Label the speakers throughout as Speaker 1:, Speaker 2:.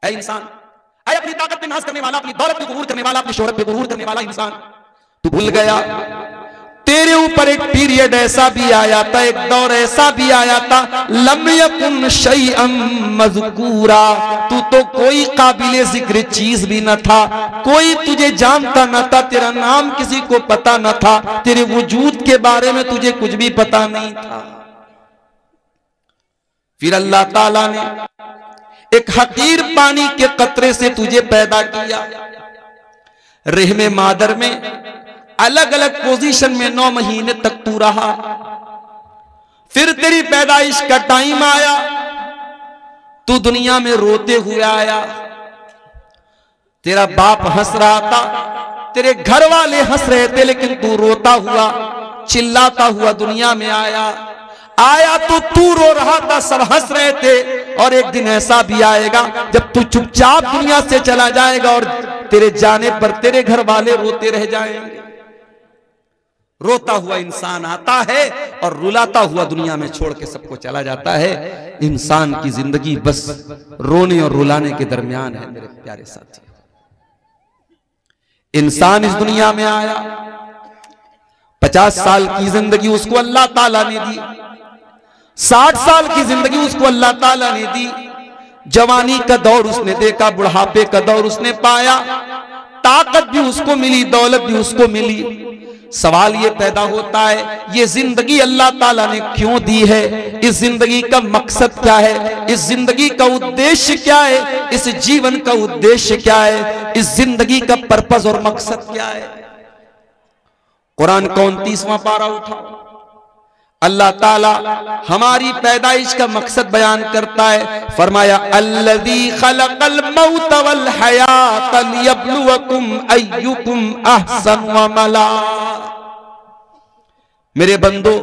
Speaker 1: ऐ इंसान, ऐ अपनी ताकत पे नाज करने वाला, अपनी दौलत पे गुरूर करने वाला, अपनी शोहरत पे गुरूर करने वाला इंसान, तू भूल गया तेरे ऊपर एक पीरियड ऐसा भी आया था, एक दौर ऐसा भी आया था, लम यकुन शैअन मज़कूरा, तू तो कोई काबिले जिक्र चीज भी न था, कोई तुझे जानता न था, तेरा नाम किसी को पता न था, तेरे वजूद के बारे में तुझे कुछ भी पता नहीं था। फिर अल्लाह ताला ने एक हकीर पानी के कतरे से तुझे पैदा किया, रहमे मादर में अलग अलग पोजीशन में 9 महीने तक तू रहा। फिर तेरी पैदाइश का टाइम आया, तू दुनिया में रोते हुए आया, तेरा बाप हंस रहा था, तेरे घर वाले हंस रहे थे, लेकिन तू रोता हुआ चिल्लाता हुआ दुनिया में आया तो तू रो रहा था, सब हंस रहे थे। और एक दिन ऐसा भी आएगा जब तू चुपचाप दुनिया से चला जाएगा और तेरे जाने पर तेरे घर वाले रोते रह जाएंगे। रोता हुआ इंसान आता है और रुलाता हुआ दुनिया में छोड़ के सबको चला जाता है। इंसान की जिंदगी बस रोने और रुलाने के दरमियान है मेरे प्यारे साथी। इंसान इस दुनिया में आया, 50 साल की जिंदगी उसको अल्लाह ताला ने दी, 60 साल की जिंदगी उसको अल्लाह ताला ने दी, जवानी का दौर उसने देखा, बुढ़ापे का दौर उसने पाया, ताकत भी उसको मिली, दौलत भी उसको मिली। सवाल ये पैदा होता है, ये जिंदगी अल्लाह ताला ने क्यों दी है? इस जिंदगी का मकसद क्या है? इस जिंदगी का उद्देश्य क्या है? इस जीवन का उद्देश्य क्या है? इस जिंदगी का पर्पस और मकसद क्या है? कुरान का 29वां पारा उठाओ, अल्लाह ताला हमारी पैदाइश का मकसद बयान करता है। फरमाया अल्लज़ी खलक़ल मौत वल हयात लियब्लुवकुम अय्युकुम अहसनु अमला। मेरे बंदो,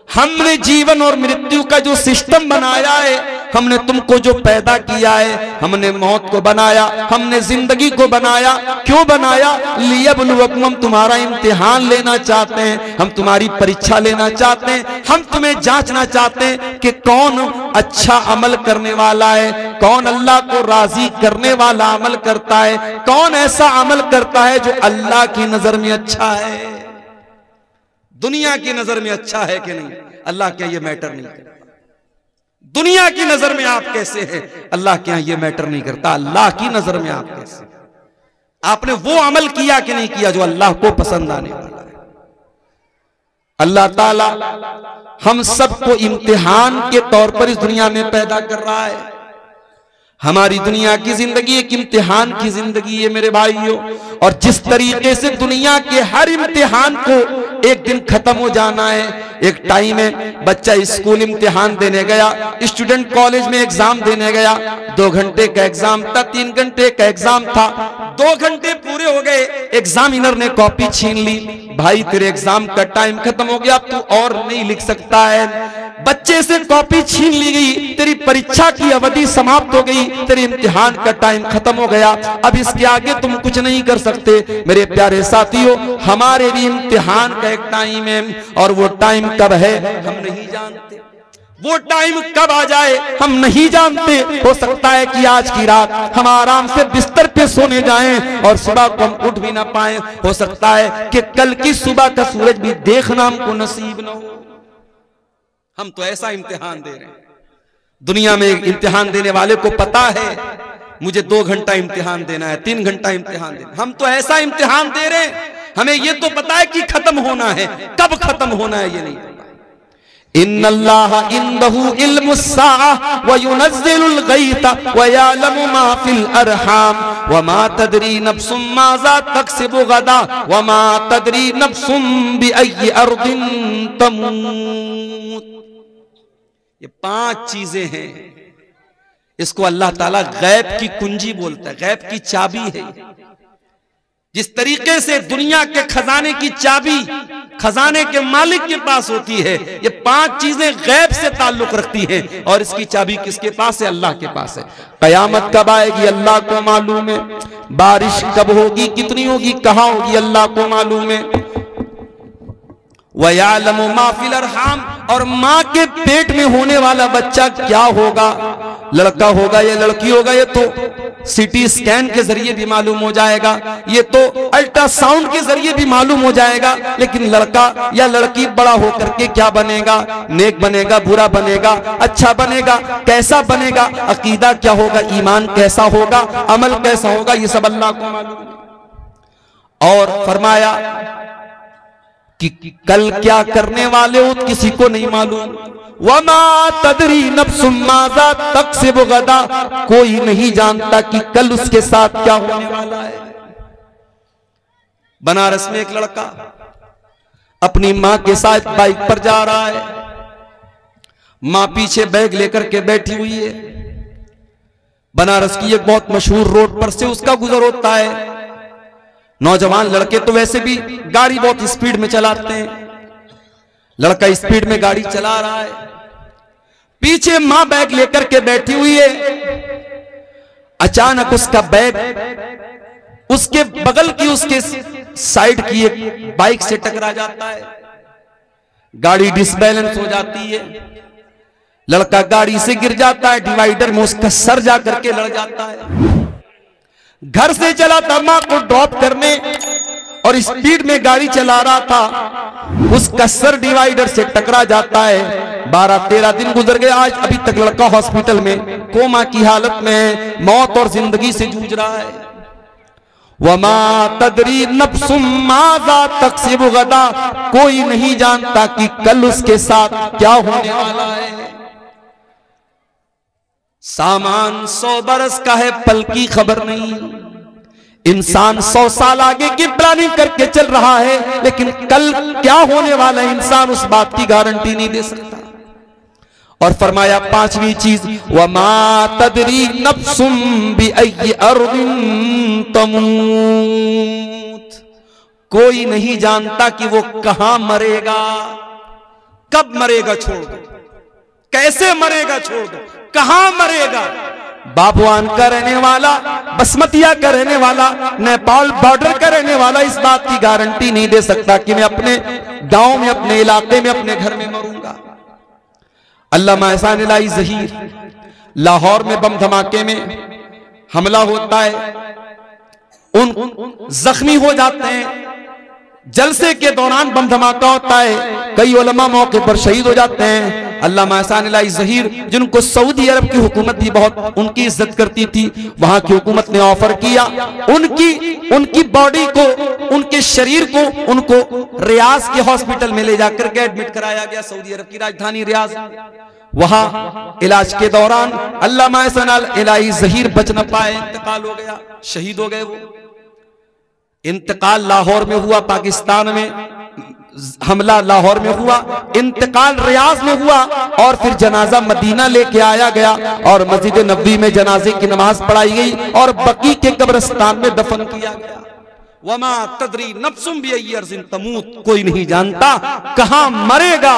Speaker 1: हमने जीवन और मृत्यु का जो सिस्टम बनाया है, हमने तुमको जो पैदा किया है, हमने मौत को बनाया, हमने जिंदगी को बनाया। क्यों बनाया? लियब्लुवकुम, हम तुम्हारा इम्तिहान लेना चाहते हैं, हम तुम्हारी परीक्षा लेना चाहते हैं, हम तुम्हें जांचना चाहते हैं कि कौन अच्छा अमल करने वाला है, कौन अल्लाह को राजी करने वाला अमल करता है, कौन ऐसा अमल करता है जो अल्लाह की नजर में अच्छा है, दुनिया की नजर में अच्छा है कि नहीं। अल्लाह क्या ये मैटर नहीं करता। दुनिया की नजर में आप कैसे हैं, अल्लाह के यहां ये मैटर नहीं करता। अल्लाह की नजर में आप कैसे, आपने वो अमल किया कि नहीं किया जो अल्लाह को पसंद आने वाला है। अल्लाह ताला हम सबको इम्तिहान के तौर पर इस दुनिया में पैदा कर रहा है। हमारी दुनिया की जिंदगी एक इम्तिहान की जिंदगी है मेरे भाइयों, और जिस तरीके से दुनिया के हर इम्तिहान को एक दिन खत्म हो जाना है। एक टाइम है, बच्चा स्कूल इम्तिहान देने गया, स्टूडेंट कॉलेज में एग्जाम देने गया, 2 घंटे का एग्जाम था, 3 घंटे का एग्जाम था, 2 घंटे पूरे हो गए, एग्जामिनर ने कॉपी छीन ली। भाई तेरे एग्जाम का टाइम खत्म हो गया, तू और नहीं लिख सकता है। बच्चे से कॉपी छीन ली गई, तेरी परीक्षा की अवधि समाप्त हो गई, तेरे इम्तिहान का टाइम खत्म हो गया, अब इसके आगे तुम कुछ नहीं कर सकते। मेरे प्यारे साथियों, हमारे भी इम्तिहान का एक टाइम है, और वो टाइम कब है हम नहीं जानते, वो टाइम कब आ जाए हम नहीं जानते। हो सकता है कि आज की रात हम आराम से बिस्तर पे सोने जाएं और सुबह को हम उठ भी ना पाएं। हो सकता है कि कल की सुबह का सूरज भी देखना हमको नसीब ना हो। हम तो ऐसा इम्तिहान दे रहे हैं। दुनिया में इम्तिहान देने वाले को पता है मुझे 2 घंटा इम्तिहान देना है, 3 घंटा इम्तिहान देना। हम तो ऐसा इम्तिहान दे रहे हैं, हमें ये तो पता है कि खत्म होना है, कब खत्म होना है ये नहीं पता। इन्नल्लाह इंदहु इल्मुस्साअह व युनज़्ज़िलुल गैथ व यअलमु मा फिल अरहाम व मा तदरी नफ्सुम माज़ा तक्सिबु गदा व मा तदरी नफ्सुम बिअय्यि अर्दिन तमूत। ये 5 चीजें हैं, इसको अल्लाह ताला गैब की कुंजी बोलता है, गैब की चाबी है। जिस तरीके से दुनिया के खजाने की चाबी खजाने के मालिक के पास होती है, ये 5 चीजें गैब से ताल्लुक रखती हैं, और इसकी चाबी किसके पास है? अल्लाह के पास है। कयामत कब आएगी अल्लाह को मालूम है, बारिश कब होगी, कितनी होगी, कहां होगी, अल्लाह को मालूम है। वयालमु मा फिल अरहाम, और माँ के पेट में होने वाला बच्चा क्या होगा, लड़का होगा या लड़की होगा, ये तो सीटी स्कैन के जरिए भी मालूम हो जाएगा, ये तो अल्ट्रासाउंड के जरिए भी मालूम हो जाएगा। लेकिन लड़का या लड़की बड़ा होकर के क्या बनेगा, नेक बनेगा, बुरा बनेगा, अच्छा बनेगा, कैसा बनेगा, अकीदा क्या होगा, ईमान कैसा होगा, अमल कैसा होगा, ये सब अल्लाह को मालूम है। और फरमाया कि कल क्या करने वाले हो किसी को नहीं मालूम। वमा तदरी नफ्सुम माज़ा तक्सिबु गदा, कोई नहीं जानता कि कल उसके साथ क्या होने वाला है। बनारस में एक लड़का अपनी मां के साथ बाइक पर जा रहा है, मां पीछे बैग लेकर के बैठी हुई है। बनारस की एक बहुत मशहूर रोड पर से उसका गुजर होता है। नौजवान लड़के तो वैसे भी गाड़ी बहुत स्पीड में चलाते हैं, लड़का स्पीड में गाड़ी चला रहा है, पीछे मां बैग लेकर के बैठी हुई है। अचानक उसका बैग उसके बगल की, उसके साइड की एक बाइक से टकरा जाता है, गाड़ी डिसबैलेंस हो जाती है, लड़का गाड़ी से गिर जाता है, डिवाइडर में उसका सर जा करके लड़ जाता है। घर से चला था मां को ड्रॉप करने और स्पीड में गाड़ी चला रहा था, उसका सर डिवाइडर से टकरा जाता है। 12-13 दिन गुजर गए, आज अभी तक लड़का हॉस्पिटल में कोमा की हालत में है, मौत और जिंदगी से जूझ रहा है। वमा तदरी नफ्सुम माज़ा तक्सिबु गदा, कोई नहीं जानता कि कल उसके साथ क्या होने वाला है। सामान 100 बरस का है, पल की खबर नहीं। इंसान 100 साल आगे की प्लानिंग करके चल रहा है, लेकिन कल क्या होने वाला है इंसान उस बात की गारंटी नहीं दे सकता। और फरमाया पांचवी चीज, वमा तदरी नफ्सुम बिअय्यि अर्दिन तमूत, कोई नहीं जानता कि वो कहां मरेगा, कब मरेगा छोड़ दो, कैसे मरेगा छोड़ दो, कहां मरेगा। बाबुआन का रहने वाला, बसमतिया का रहने वाला, नेपाल बॉर्डर का रहने वाला इस बात की गारंटी नहीं दे सकता कि मैं अपने गांव में, अपने इलाके में, अपने घर में मरूंगा। अल्लामा एहसान इलाही ज़हीर, लाहौर में बम धमाके में हमला होता है, उन जख्मी हो जाते हैं, जलसे के दौरान बम धमाका होता है, कई उलमा मौके पर शहीद हो जाते हैं। अल्लामा एहसान इलाही ज़हीर, जिनको सऊदी अरब की हुकूमत भी बहुत उनकी इज्जत करती थी, वहां की हुकूमत ने ऑफर किया उनकी बॉडी को, उनके शरीर को उनको रियाज के हॉस्पिटल में ले जाकर के एडमिट कराया गया, सऊदी अरब की राजधानी रियाज। वहां इलाज के दौरान अल्लामा एहसान इलाही ज़हीर बच न पाए, इंतकाल हो गया, शहीद हो गए। वो इंतकाल लाहौर में हुआ, पाकिस्तान में हमला लाहौर में हुआ, इंतकाल रियाज में हुआ, और फिर जनाजा मदीना लेके आया गया और मस्जिद नबवी में जनाजे की नमाज पढ़ाई गई और बकी के कब्रिस्तान में दफन किया गया। वमा तदरी नफ्सुम बिअय्यि अर्ज़िन तमूत, कोई नहीं जानता कहां मरेगा,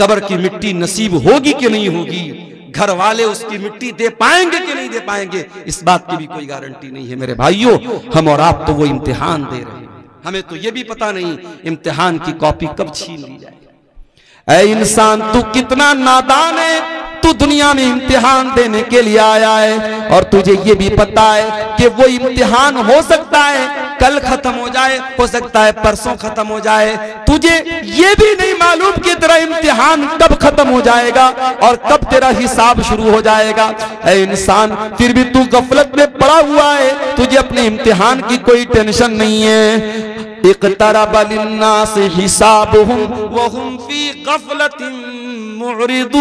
Speaker 1: कब्र की मिट्टी नसीब होगी कि नहीं होगी, घर वाले उसकी मिट्टी दे पाएंगे कि नहीं दे पाएंगे, इस बात की भी कोई गारंटी नहीं है। मेरे भाइयों, हम और आप तो वो इम्तिहान दे रहे हैं, हमें तो ये भी पता नहीं इम्तिहान की कॉपी कब छीन ली जाए। ऐ इंसान, तू कितना नादान है, तू दुनिया में इम्तिहान देने के लिए आया है और तुझे ये भी पता है कि वो इम्तिहान हो सकता है कल खत्म हो जाए, हो सकता है परसों खत्म हो जाए, तुझे ये भी नहीं मालूम कि तेरा इम्तिहान कब खत्म हो जाएगा और कब तेरा हिसाब शुरू हो जाएगा। ऐ इंसान, फिर भी तू गफलत में पड़ा हुआ है, तुझे अपने इम्तिहान की कोई टेंशन नहीं है। इक़्तरब लिन्नासि हिसाबुहुम व हुम फी गफलतिन मुअरिदून।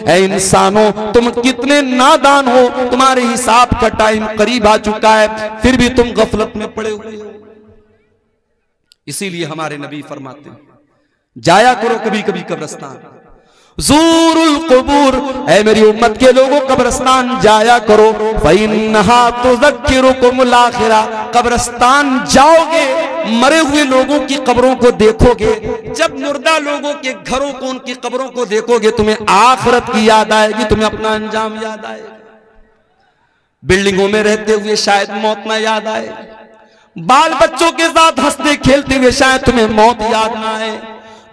Speaker 1: ऐ इंसानों, तुम कितने नादान हो, तुम्हारे हिसाब का टाइम करीब आ चुका है, फिर भी तुम गफलत में पड़े हुए हो। इसीलिए हमारे नबी फरमाते हैं, जाया करो कभी कभी कब्रिस्तान, ज़ूरुल क़ुबूर, ऐ मेरी उम्मत के लोगों कब्रिस्तान जाया करो, फ़इन्नहा तुज़क्किरुकुमुल आखिरा, कब्रिस्तान जाओगे, मरे हुए लोगों की कब्रों को देखोगे, जब मुर्दा लोगों के घरों को, उनकी कब्रों को देखोगे, तुम्हें आखिरत की याद आएगी, तुम्हें अपना अंजाम याद आएगा। बिल्डिंगों में रहते हुए शायद मौत ना याद आए, बाल बच्चों के साथ हंसते खेलते हुए शायद तुम्हें मौत याद ना आए,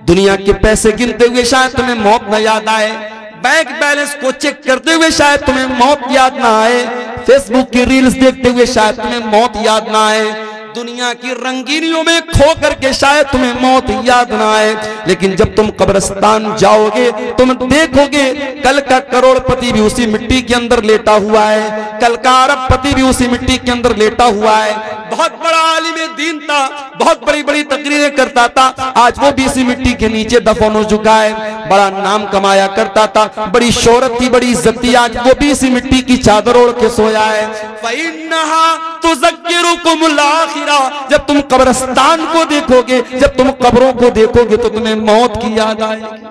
Speaker 1: दुनिया के पैसे गिनते हुए शायद तुम्हें मौत न याद आए, बैंक बैलेंस को चेक करते हुए शायद तुम्हें मौत याद ना आए, फेसबुक की रील्स देखते हुए शायद तुम्हें मौत याद ना आए, दुनिया की रंगीनियों में खो करके शायद तुम्हें मौत याद ना आए, लेकिन जब तुम कब्रिस्तान जाओगे तुम देखोगे कल का करोड़पति भी उसी मिट्टी के अंदर लेटा हुआ है, कल का अरबपति भी उसी मिट्टी के अंदर लेटा हुआ है। बहुत बड़ा आलिम दीन था, बहुत बड़ी बड़ी तकरीरें करता था, आज वो भी इसी मिट्टी के नीचे दफन हो चुका है। बड़ा नाम कमाया करता था, बड़ी शोहरत थी, बड़ी इज्जत थी, आज वो भी इसी मिट्टी की चादर ओढ़ के सोया है। फ़इन्नहा तुज़क्किरुकुमुल आखिरा, जब तुम कब्रिस्तान को देखोगे, जब तुम कब्रों को देखोगे तो तुम्हें मौत की याद आएगी।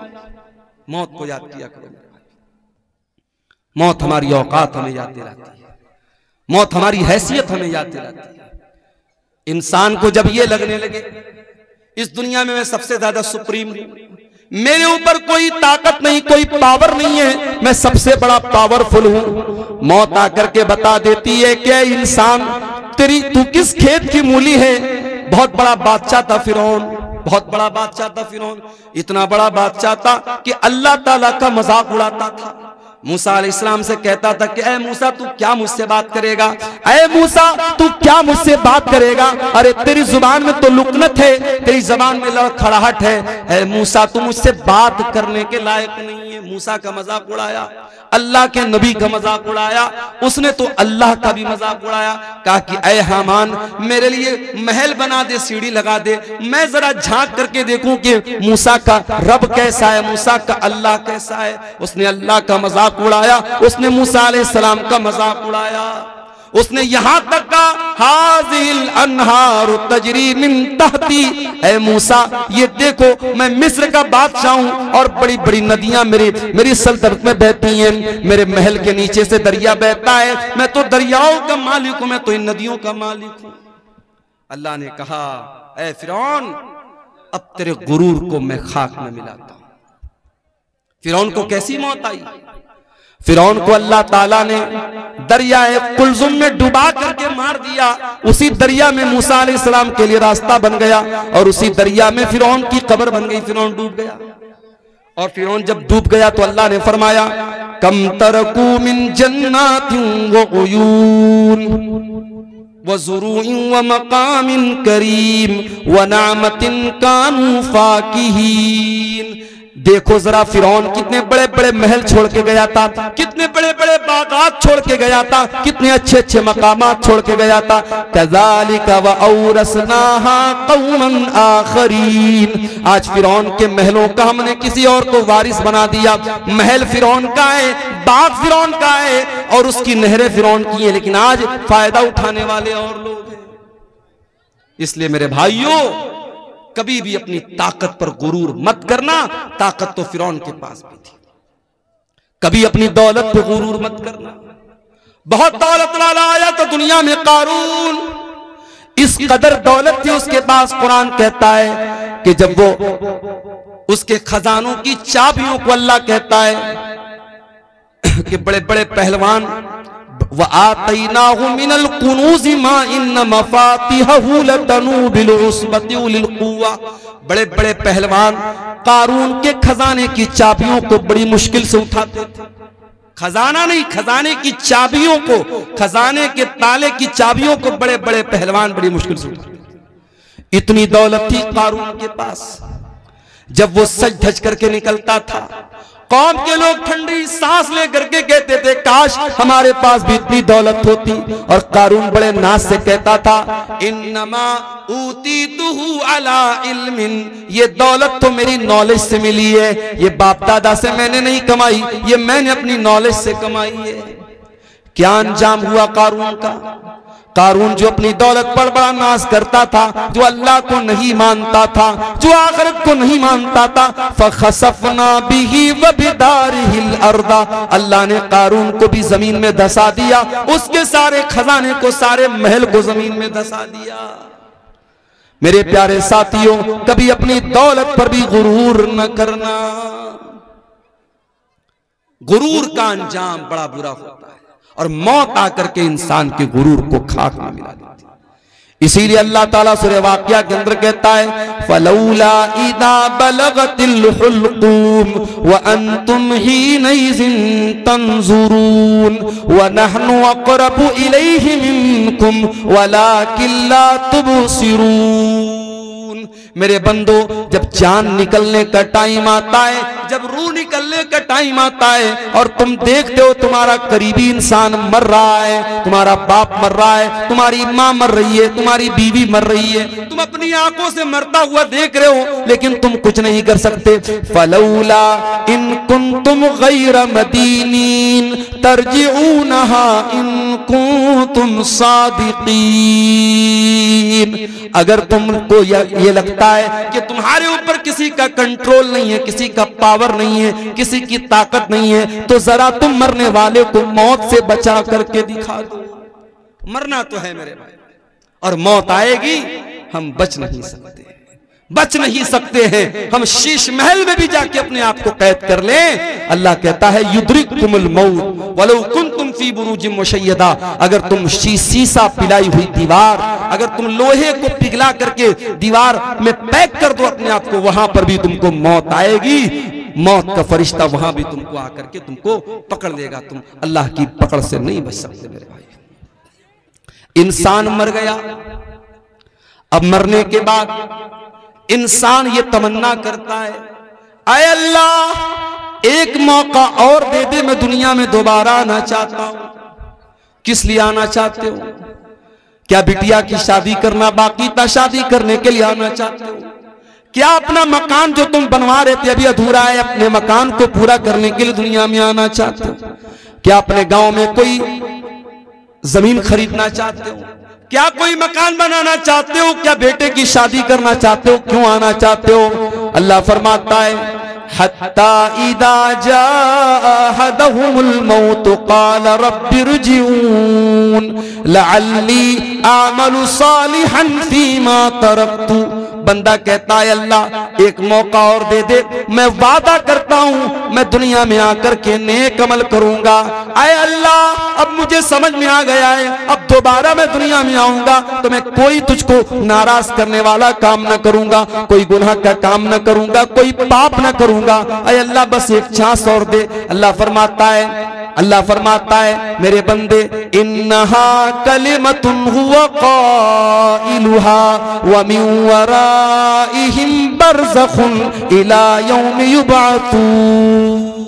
Speaker 1: मौत को याद किया करो। मौत हमारी औकात हमें याद दिलाती है, मौत हमारी हैसियत हमें याद दिलाती है। इंसान को जब ये लगने लगे इस दुनिया में मैं सबसे ज्यादा सुप्रीम हूं, मेरे ऊपर कोई ताकत नहीं, कोई पावर नहीं है, मैं सबसे बड़ा पावरफुल हूं, मौत आकर के बता देती है कि इंसान तू किस खेत की मूली है। बहुत बड़ा बादशाह था फिरौन, बहुत बड़ा बादशाह था फिरौन, इतना बड़ा बादशाह था कि अल्लाह ताला का मजाक उड़ाता था। मूसा अलैहिस्सलाम से कहता था कि ऐ मूसा तू क्या मुझसे बात करेगा, ऐ मूसा तू क्या मुझसे बात करेगा, अरे तेरी जुबान में तो लुकनत है, तेरी जुबान में लड़खड़ाहट है, ऐ मूसा तू मुझसे बात करने के लायक नहीं है। मूसा का मजाक उड़ाया, अल्लाह के नबी का मजाक उड़ाया, उसने तो अल्लाह का भी मजाक उड़ाया। कहा कि ऐ हामान मेरे लिए महल बना दे, सीढ़ी लगा दे, मैं जरा झांक करके देखूं कि मूसा का रब कैसा है, मूसा का अल्लाह कैसा है। उसने अल्लाह का मजाक उड़ाया, उसने मूसा अलैहिस्सलाम का मजाक उड़ाया, उसने यहां तक का हाज़िल अनहार तजरी मिन तहती, ऐ मूसा ये देखो मैं मिस्र का बादशाह हूं और बड़ी बड़ी नदियां मेरी सल्तनत में बहती हैं, मेरे महल के नीचे से दरिया बहता है, मैं तो दरियाओं का मालिक हूं, मैं तो इन नदियों का मालिक हूं। अल्लाह ने कहा ऐ फिरौन अब तेरे गुरूर को मैं खाक में मिलाता हूं। फिरौन को कैसी मौत आई? फिरौन को अल्लाह ताला ने दरियाए कुलजुम में डुबा करके मार दिया, उसी दरिया में मूसा अलैहिस्सलाम के लिए रास्ता बन गया और उसी दरिया में फिरौन की कब्र बन गई, फिरौन डूब गया। और फिरौन जब डूब गया तो अल्लाह ने फरमाया कम तरकू मिन जन्नातिन व उयून व ज़ुरूइन व मकामिन करीम व नामतिन कानू फाकिहीन। देखो जरा फिरौन कितने बड़े बड़े महल छोड़ के गया था, कितने बड़े बड़े बागात छोड़ के गया था, कितने अच्छे अच्छे मकामात छोड़ के गया था। कज़ालिका व औरसनाहा कौमन आखरीन, आज फिरौन के महलों का हमने किसी और को वारिस बना दिया। महल फिरौन का है, बाग फिरौन का है और उसकी नहरें फिरौन की है, लेकिन आज फायदा उठाने वाले और लोग हैं। इसलिए मेरे भाइयों कभी भी अपनी ताकत पर गुरूर मत करना, ताकत तो फिरौन के पास भी थी। कभी अपनी दौलत पर गुरूर मत करना। बहुत दौलत वाला आया तो दुनिया में कारून, इस कदर दौलत थी उसके पास, कुरान कहता है कि जब वो उसके खजानों की चाबियों को अल्लाह कहता है कि बड़े बड़े पहलवान व आतैनाहु मिनल कुनूज़ि मा इन्न मफातिहहु लतनू बिल उस्बति उलिल कुव्वा, बड़े बड़े पहलवान कारून के खजाने की चाबियों को बड़ी मुश्किल से उठाते थे। खजाना नहीं, खजाने की चाबियों को, खजाने के ताले की चाबियों को बड़े बड़े पहलवान बड़ी मुश्किल से उठाते थे। इतनी दौलत थी कारून के पास। जब वो सज धज करके निकलता था कौम के लोग ठंडी सांस ले करके कहते थे काश हमारे पास भी इतनी दौलत होती। और कारून बड़े नाज से कहता था इन्नमा ऊतीतुहु अला इल्मिन, ये दौलत तो मेरी नॉलेज से मिली है, ये बाप दादा से मैंने नहीं कमाई, ये मैंने अपनी नॉलेज से कमाई है। क्या अंजाम हुआ कारून का? कारून जो अपनी दौलत पर बड़ा नाज करता था, जो अल्लाह को नहीं मानता था, जो आखिरत को नहीं मानता था, फखसफना बिही व बिदारिहिल अर्दा, अल्लाह ने कारून को भी जमीन में धसा दिया, उसके सारे खजाने को, सारे महल को जमीन में धसा दिया। मेरे प्यारे साथियों कभी अपनी दौलत पर भी गुरूर न करना, गुरूर का अंजाम बड़ा बुरा होता है और मौत आकर के इंसान के गुरूर को खाक में मिला देती है। इसीलिए अल्लाह ताला सूरह वाक़िया के अंदर कहता है फलौला इदा बलगतिल हुल्क़ूम व अंतुम हीनइज़िन तंज़ुरून व नहनु अक़रबु इलैहि मिनकुम वलाकिन ला तुबसिरून। मेरे बंदो, जब जान निकलने का टाइम आता है, जब रूह निकलने का टाइम आता है और तुम देखते हो तुम्हारा करीबी इंसान मर रहा है, तुम्हारा बाप मर रहा है, तुम्हारी माँ मर रही है, तुम्हारी बीवी मर रही है, तुम अपनी आंखों से मरता हुआ देख रहे हो लेकिन तुम कुछ नहीं कर सकते। फलौला इन कुंतुम गैर मदीनीन तरजिऊनहा इन कुंतुम सादिकीन। अगर तुमको ये लगता है कि तुम्हारे ऊपर किसी का कंट्रोल नहीं है, किसी का पावर नहीं है, किसी की ताकत नहीं है, तो जरा तुम मरने वाले को मौत से बचा करके दिखा दो। मरना तो है मेरे भाई, और मौत आएगी, हम बच नहीं सकते, बच नहीं सकते हैं। हम शीश महल में भी जाके अपने आप को कैद कर लें, अल्लाह कहता है युद्रिकुमुल मौत वलौ कुंतुम फी बुरूजिम मुशय्यदा। अगर तुम शीशा पिलाई हुई दीवार, अगर तुम लोहे को पिघला करके दीवार में पैक कर दो अपने आप को, वहां पर भी तुमको मौत आएगी। मौत का फरिश्ता वहां भी तुमको आकर के तुमको पकड़ लेगा, तुम अल्लाह की पकड़ से नहीं बच सकते मेरे भाई। इंसान मर गया, अब मरने के बाद इंसान ये तमन्ना करता है, आए अल्लाह एक मौका और दे दे, मैं दुनिया में दोबारा आना चाहता हूं। किस लिए आना चाहते हो? क्या बिटिया की शादी करना बाकी था, शादी करने के लिए आना चाहते हो? क्या अपना मकान जो तुम बनवा रहे थे अभी अधूरा है, अपने मकान को पूरा करने के लिए दुनिया में आना चाहते हो? क्या अपने गांव में कोई जमीन खरीदना चाहते हो? क्या कोई मकान बनाना चाहते हो? क्या बेटे की शादी करना चाहते हो? क्यों आना चाहते हो? अल्लाह फरमाता है हत्ता इदा जाअहदहुमुल मौत क़ाल रब्बिरजिऊन लअल्ली आमलु सालिहन फीमा तरक्तु। बंदा कहता है अल्लाह एक मौका और दे दे, मैं वादा करता हूं मैं दुनिया में आकर के नेक अमल करूंगा। आए अल्लाह अब मुझे समझ में आ गया है, अब दोबारा मैं दुनिया में आऊंगा तो मैं कोई तुझको नाराज करने वाला काम न करूंगा, कोई गुनाह का काम न करूंगा, कोई पाप न करूंगा। आए अल्लाह बस एक चांस और दे। अल्लाह फरमाता है मेरे बंदे इन्नहा कलिमतुन हुवा क़ाइलुहा व मिन वराइहिम बरज़खुन इला यौमि युबअसून।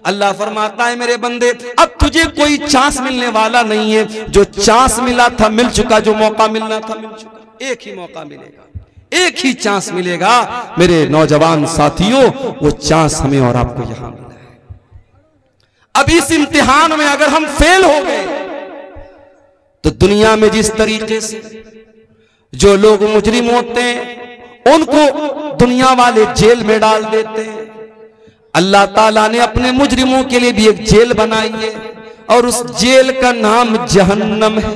Speaker 1: अल्लाह फरमाता है मेरे बंदे अब तुझे कोई चांस मिलने वाला नहीं है, जो चांस मिला था मिल चुका, जो मौका मिलना था मिल चुका। एक ही मौका मिलेगा, एक ही चांस मिलेगा मेरे नौजवान साथियों, वो चांस हमें और आपको यहां मिला है। अब इस इम्तिहान में अगर हम फेल हो गए तो दुनिया में जिस तरीके से जो लोग मुजरिम होते हैं उनको दुनिया वाले जेल में डाल देते हैं, अल्लाह ताला ने अपने मुजरिमों के लिए भी एक जेल बनाई है और उस जेल का नाम जहन्नम है।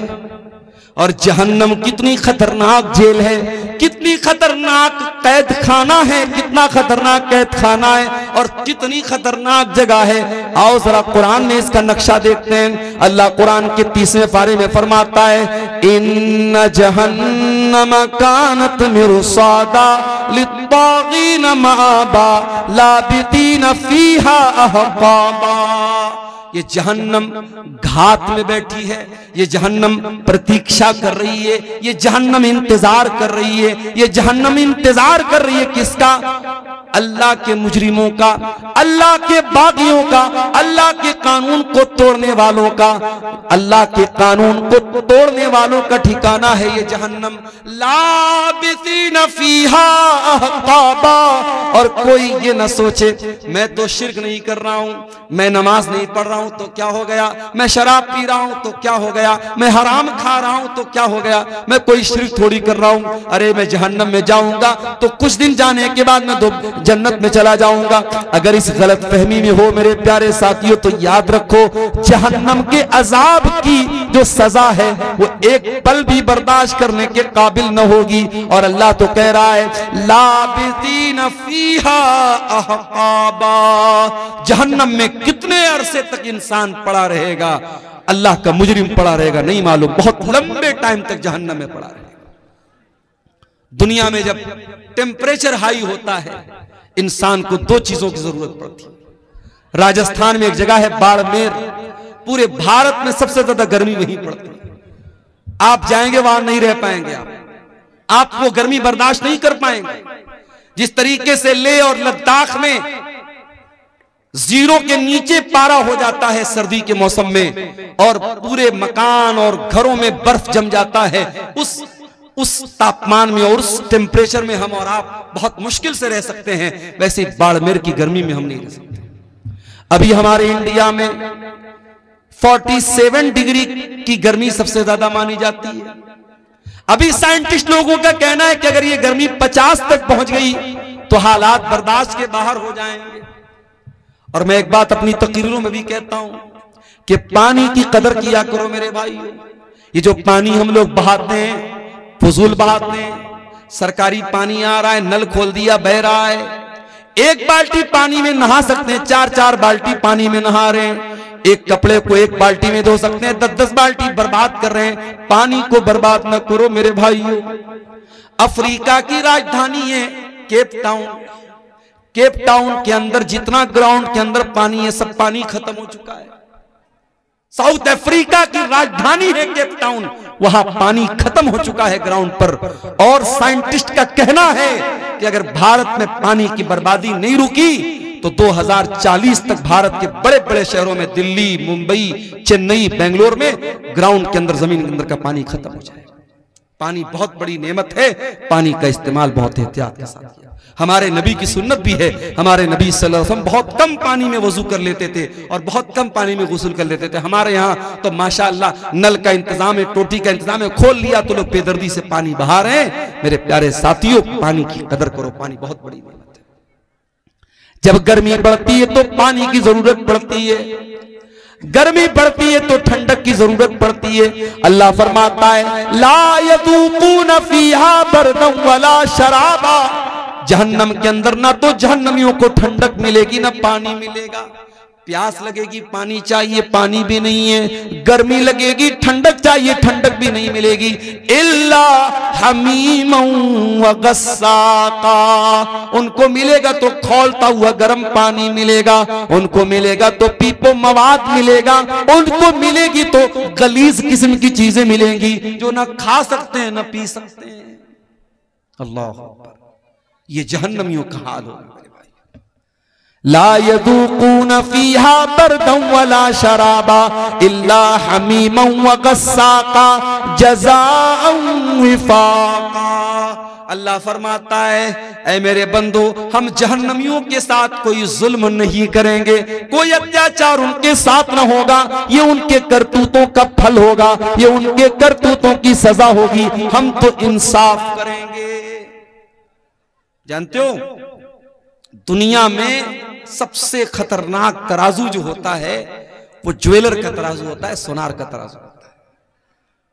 Speaker 1: और जहन्नम कितनी खतरनाक जेल है, कितनी खतरनाक कैद खाना है, कितना खतरनाक कैद खाना है और कितनी खतरनाक जगह है। आओ जरा कुरान में इसका नक्शा देखते हैं। अल्लाह कुरान के 30वें पारे में फरमाता है इन्न जहन्नम कानत मिरसादा लित्तागीन माबा लाबितीन फीहा अहकाबा। ये जहन्नम घात में बैठी है, ये जहन्नम प्रतीक्षा कर रही है, ये जहन्नम इंतजार कर रही है। ये जहन्नम इंतजार कर रही है किसका? अल्लाह के मुजरिमों का, अल्लाह के बागियों का, अल्लाह के कानून को तोड़ने वालों का। अल्लाह के कानून को तोड़ने वालों का ठिकाना है ये जहन्नम। लाबिसीन फीहा अहकाबा। और कोई ये न सोचे मैं तो शिर्क नहीं कर रहा हूं, मैं नमाज नहीं पढ़ रहा हूं तो क्या हो गया, मैं शराब पी रहा हूं तो क्या हो गया, मैं हराम खा रहा हूं तो क्या हो गया, मैं कोई शिर्क थोड़ी कर रहा हूं। अरे मैं जहन्नम में जाऊंगा तो कुछ दिन जाने के बाद मैं जन्नत में चला जाऊंगा। अगर इस गलत फहमी में हो मेरे प्यारे साथियों तो याद रखो जहन्नम के अजाब की जो सजा है वो एक पल भी बर्दाश्त करने के काबिल न होगी। और अल्लाह तो कह रहा है लाबिसीन फीहा अहकाबा। जहन्नम में कितने अरसे तक इंसान पड़ा रहेगा, अल्लाह का मुजरिम पड़ा रहेगा नहीं मालूम, बहुत लंबे टाइम तक जहन्नम में पड़ा रहेगा। दुनिया में जब टेम्परेचर हाई होता है, इंसान को दो चीजों की जरूरत पड़ती है। राजस्थान में एक जगह है बाड़मेर, पूरे भारत में सबसे ज्यादा गर्मी वहीं पड़ती है। आप जाएंगे वहां नहीं रह पाएंगे, आप वो गर्मी बर्दाश्त नहीं कर पाएंगे। जिस तरीके से लेह और लद्दाख में जीरो के नीचे पारा हो जाता है सर्दी के मौसम में, और पूरे मकान और घरों में बर्फ जम जाता है, उस तापमान में और उस टेम्परेचर में हम और आप बहुत मुश्किल से रह सकते हैं, वैसे बाड़मेर की गर्मी में हम नहीं रह सकते। अभी हमारे इंडिया में 47 डिग्री की गर्मी सबसे ज्यादा मानी जाती है। अभी साइंटिस्ट लोगों का कहना है कि अगर ये गर्मी 50 तक पहुंच गई तो हालात बर्दाश्त के बाहर हो जाएंगे। और मैं एक बात अपनी तकरीरों में भी कहता हूं कि पानी की कदर किया करो मेरे भाई। ये जो पानी हम लोग बहाते हैं, फजूल बहाते हैं, सरकारी पानी आ रहा है, नल खोल दिया बह रहा है, एक बाल्टी पानी में नहा सकते हैं, 4-4 बाल्टी पानी में नहा रहे हैं। एक कपड़े को एक बाल्टी में धो सकते हैं, 10-10 बाल्टी बर्बाद कर रहे हैं। पानी को बर्बाद न करो मेरे भाइयों। अफ्रीका की राजधानी है केप टाउन। केप टाउन के अंदर जितना ग्राउंड के अंदर पानी है, सब पानी खत्म हो चुका है। साउथ अफ्रीका की राजधानी है केप टाउन, वहां पानी खत्म हो चुका है ग्राउंड पर। और साइंटिस्ट का कहना है कि अगर भारत में पानी की बर्बादी नहीं रुकी तो 2040 तक भारत के बड़े बड़े शहरों में, दिल्ली, मुंबई, चेन्नई, बेंगलोर में ग्राउंड के अंदर, जमीन के अंदर का पानी खत्म हो जाएगा। पानी बहुत बड़ी नेमत है, पानी का इस्तेमाल बहुत एहतियात के साथ किया। हमारे नबी की सुन्नत भी है, हमारे नबी सल्लल्लाहु अलैहि वसल्लम बहुत कम पानी में वजू कर लेते थे और बहुत कम पानी में गुस्ल कर लेते थे। हमारे यहाँ तो माशाअल्लाह नल का इंतजाम है, टोटी का इंतजाम है, खोल लिया तो लोग बेदर्दी से पानी बहा रहे हैं। मेरे प्यारे साथियों, पानी की कदर करो, पानी बहुत बड़ी नेमत है। जब गर्मी बढ़ती है तो पानी की जरूरत पड़ती है, गर्मी बढ़ती है तो ठंडक की जरूरत पड़ती है। अल्लाह फरमाता है ला यदूकून फीहा बरदन वला शराबा, जहन्नम के अंदर ना तो जहन्नमियों को ठंडक मिलेगी ना पानी मिलेगा। प्यास लगेगी, पानी चाहिए, पानी भी नहीं है। गर्मी लगेगी, ठंडक चाहिए, ठंडक भी नहीं मिलेगी। इल्ला हमीमन व गस्साका, उनको मिलेगा तो खौलता हुआ गर्म पानी मिलेगा, उनको मिलेगा तो पीपो मवाद मिलेगा, उनको मिलेगी तो गलीज किस्म की चीजें मिलेंगी जो ना खा सकते हैं ना पी सकते हैं। अल्लाह, ये जहन्नमियों का हाल होगा। ला यदूकून फीहा बरदन वला शराबा इल्ला हमीमन व गस्साका जज़ाअन विफाका। अल्लाह फरमाता है, ऐ मेरे बंदो, हम जहन्नमियों के साथ कोई जुल्म नहीं करेंगे, कोई अत्याचार उनके साथ न होगा। ये उनके करतूतों का फल होगा, ये उनके करतूतों की सजा होगी। हम तो इंसाफ करेंगे। जानते हो, दुनिया में सबसे खतरनाक तराजू जो होता है वो ज्वेलर का तराजू होता है, सोनार का तराजू होता है।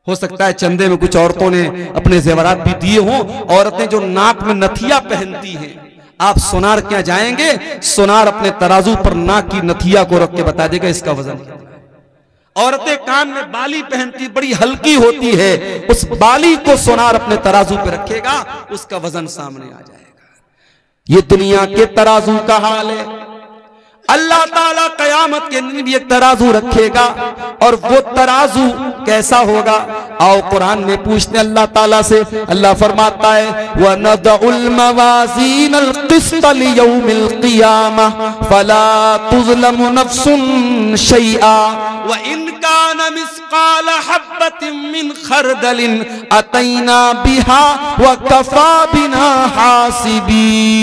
Speaker 1: हो सकता है चंदे में कुछ औरतों ने अपने जेवरात भी दिए हों। औरतें जो नाक में नथिया पहनती हैं, आप सोनार क्या जाएंगे, सोनार अपने तराजू पर नाक की नथिया को रख के बता देगा इसका वजन क्या है। औरतें कान में बाली पहनती, बड़ी हल्की होती है, उस बाली को सोनार अपने तराजू पे रखेगा, उसका वजन सामने आ जाएगा। ये दुनिया के तराजू का हाल है। अल्लाह ताला कयामत के दिन भी एक तराजू रखेगा, और वो तराजू कैसा होगा? आओ कुरान में पूछते अल्लाह ताला से। अल्लाह फरमाता है वनदउल मवाज़ीनल क़िस्त लियौमिल क़ियामह फला तुज़लमु नफ्सुन शैआ व इन कान मिस्क़ाल हब्बतिन मिन खरदलिन अतैना बिहा व कफ़ा बिना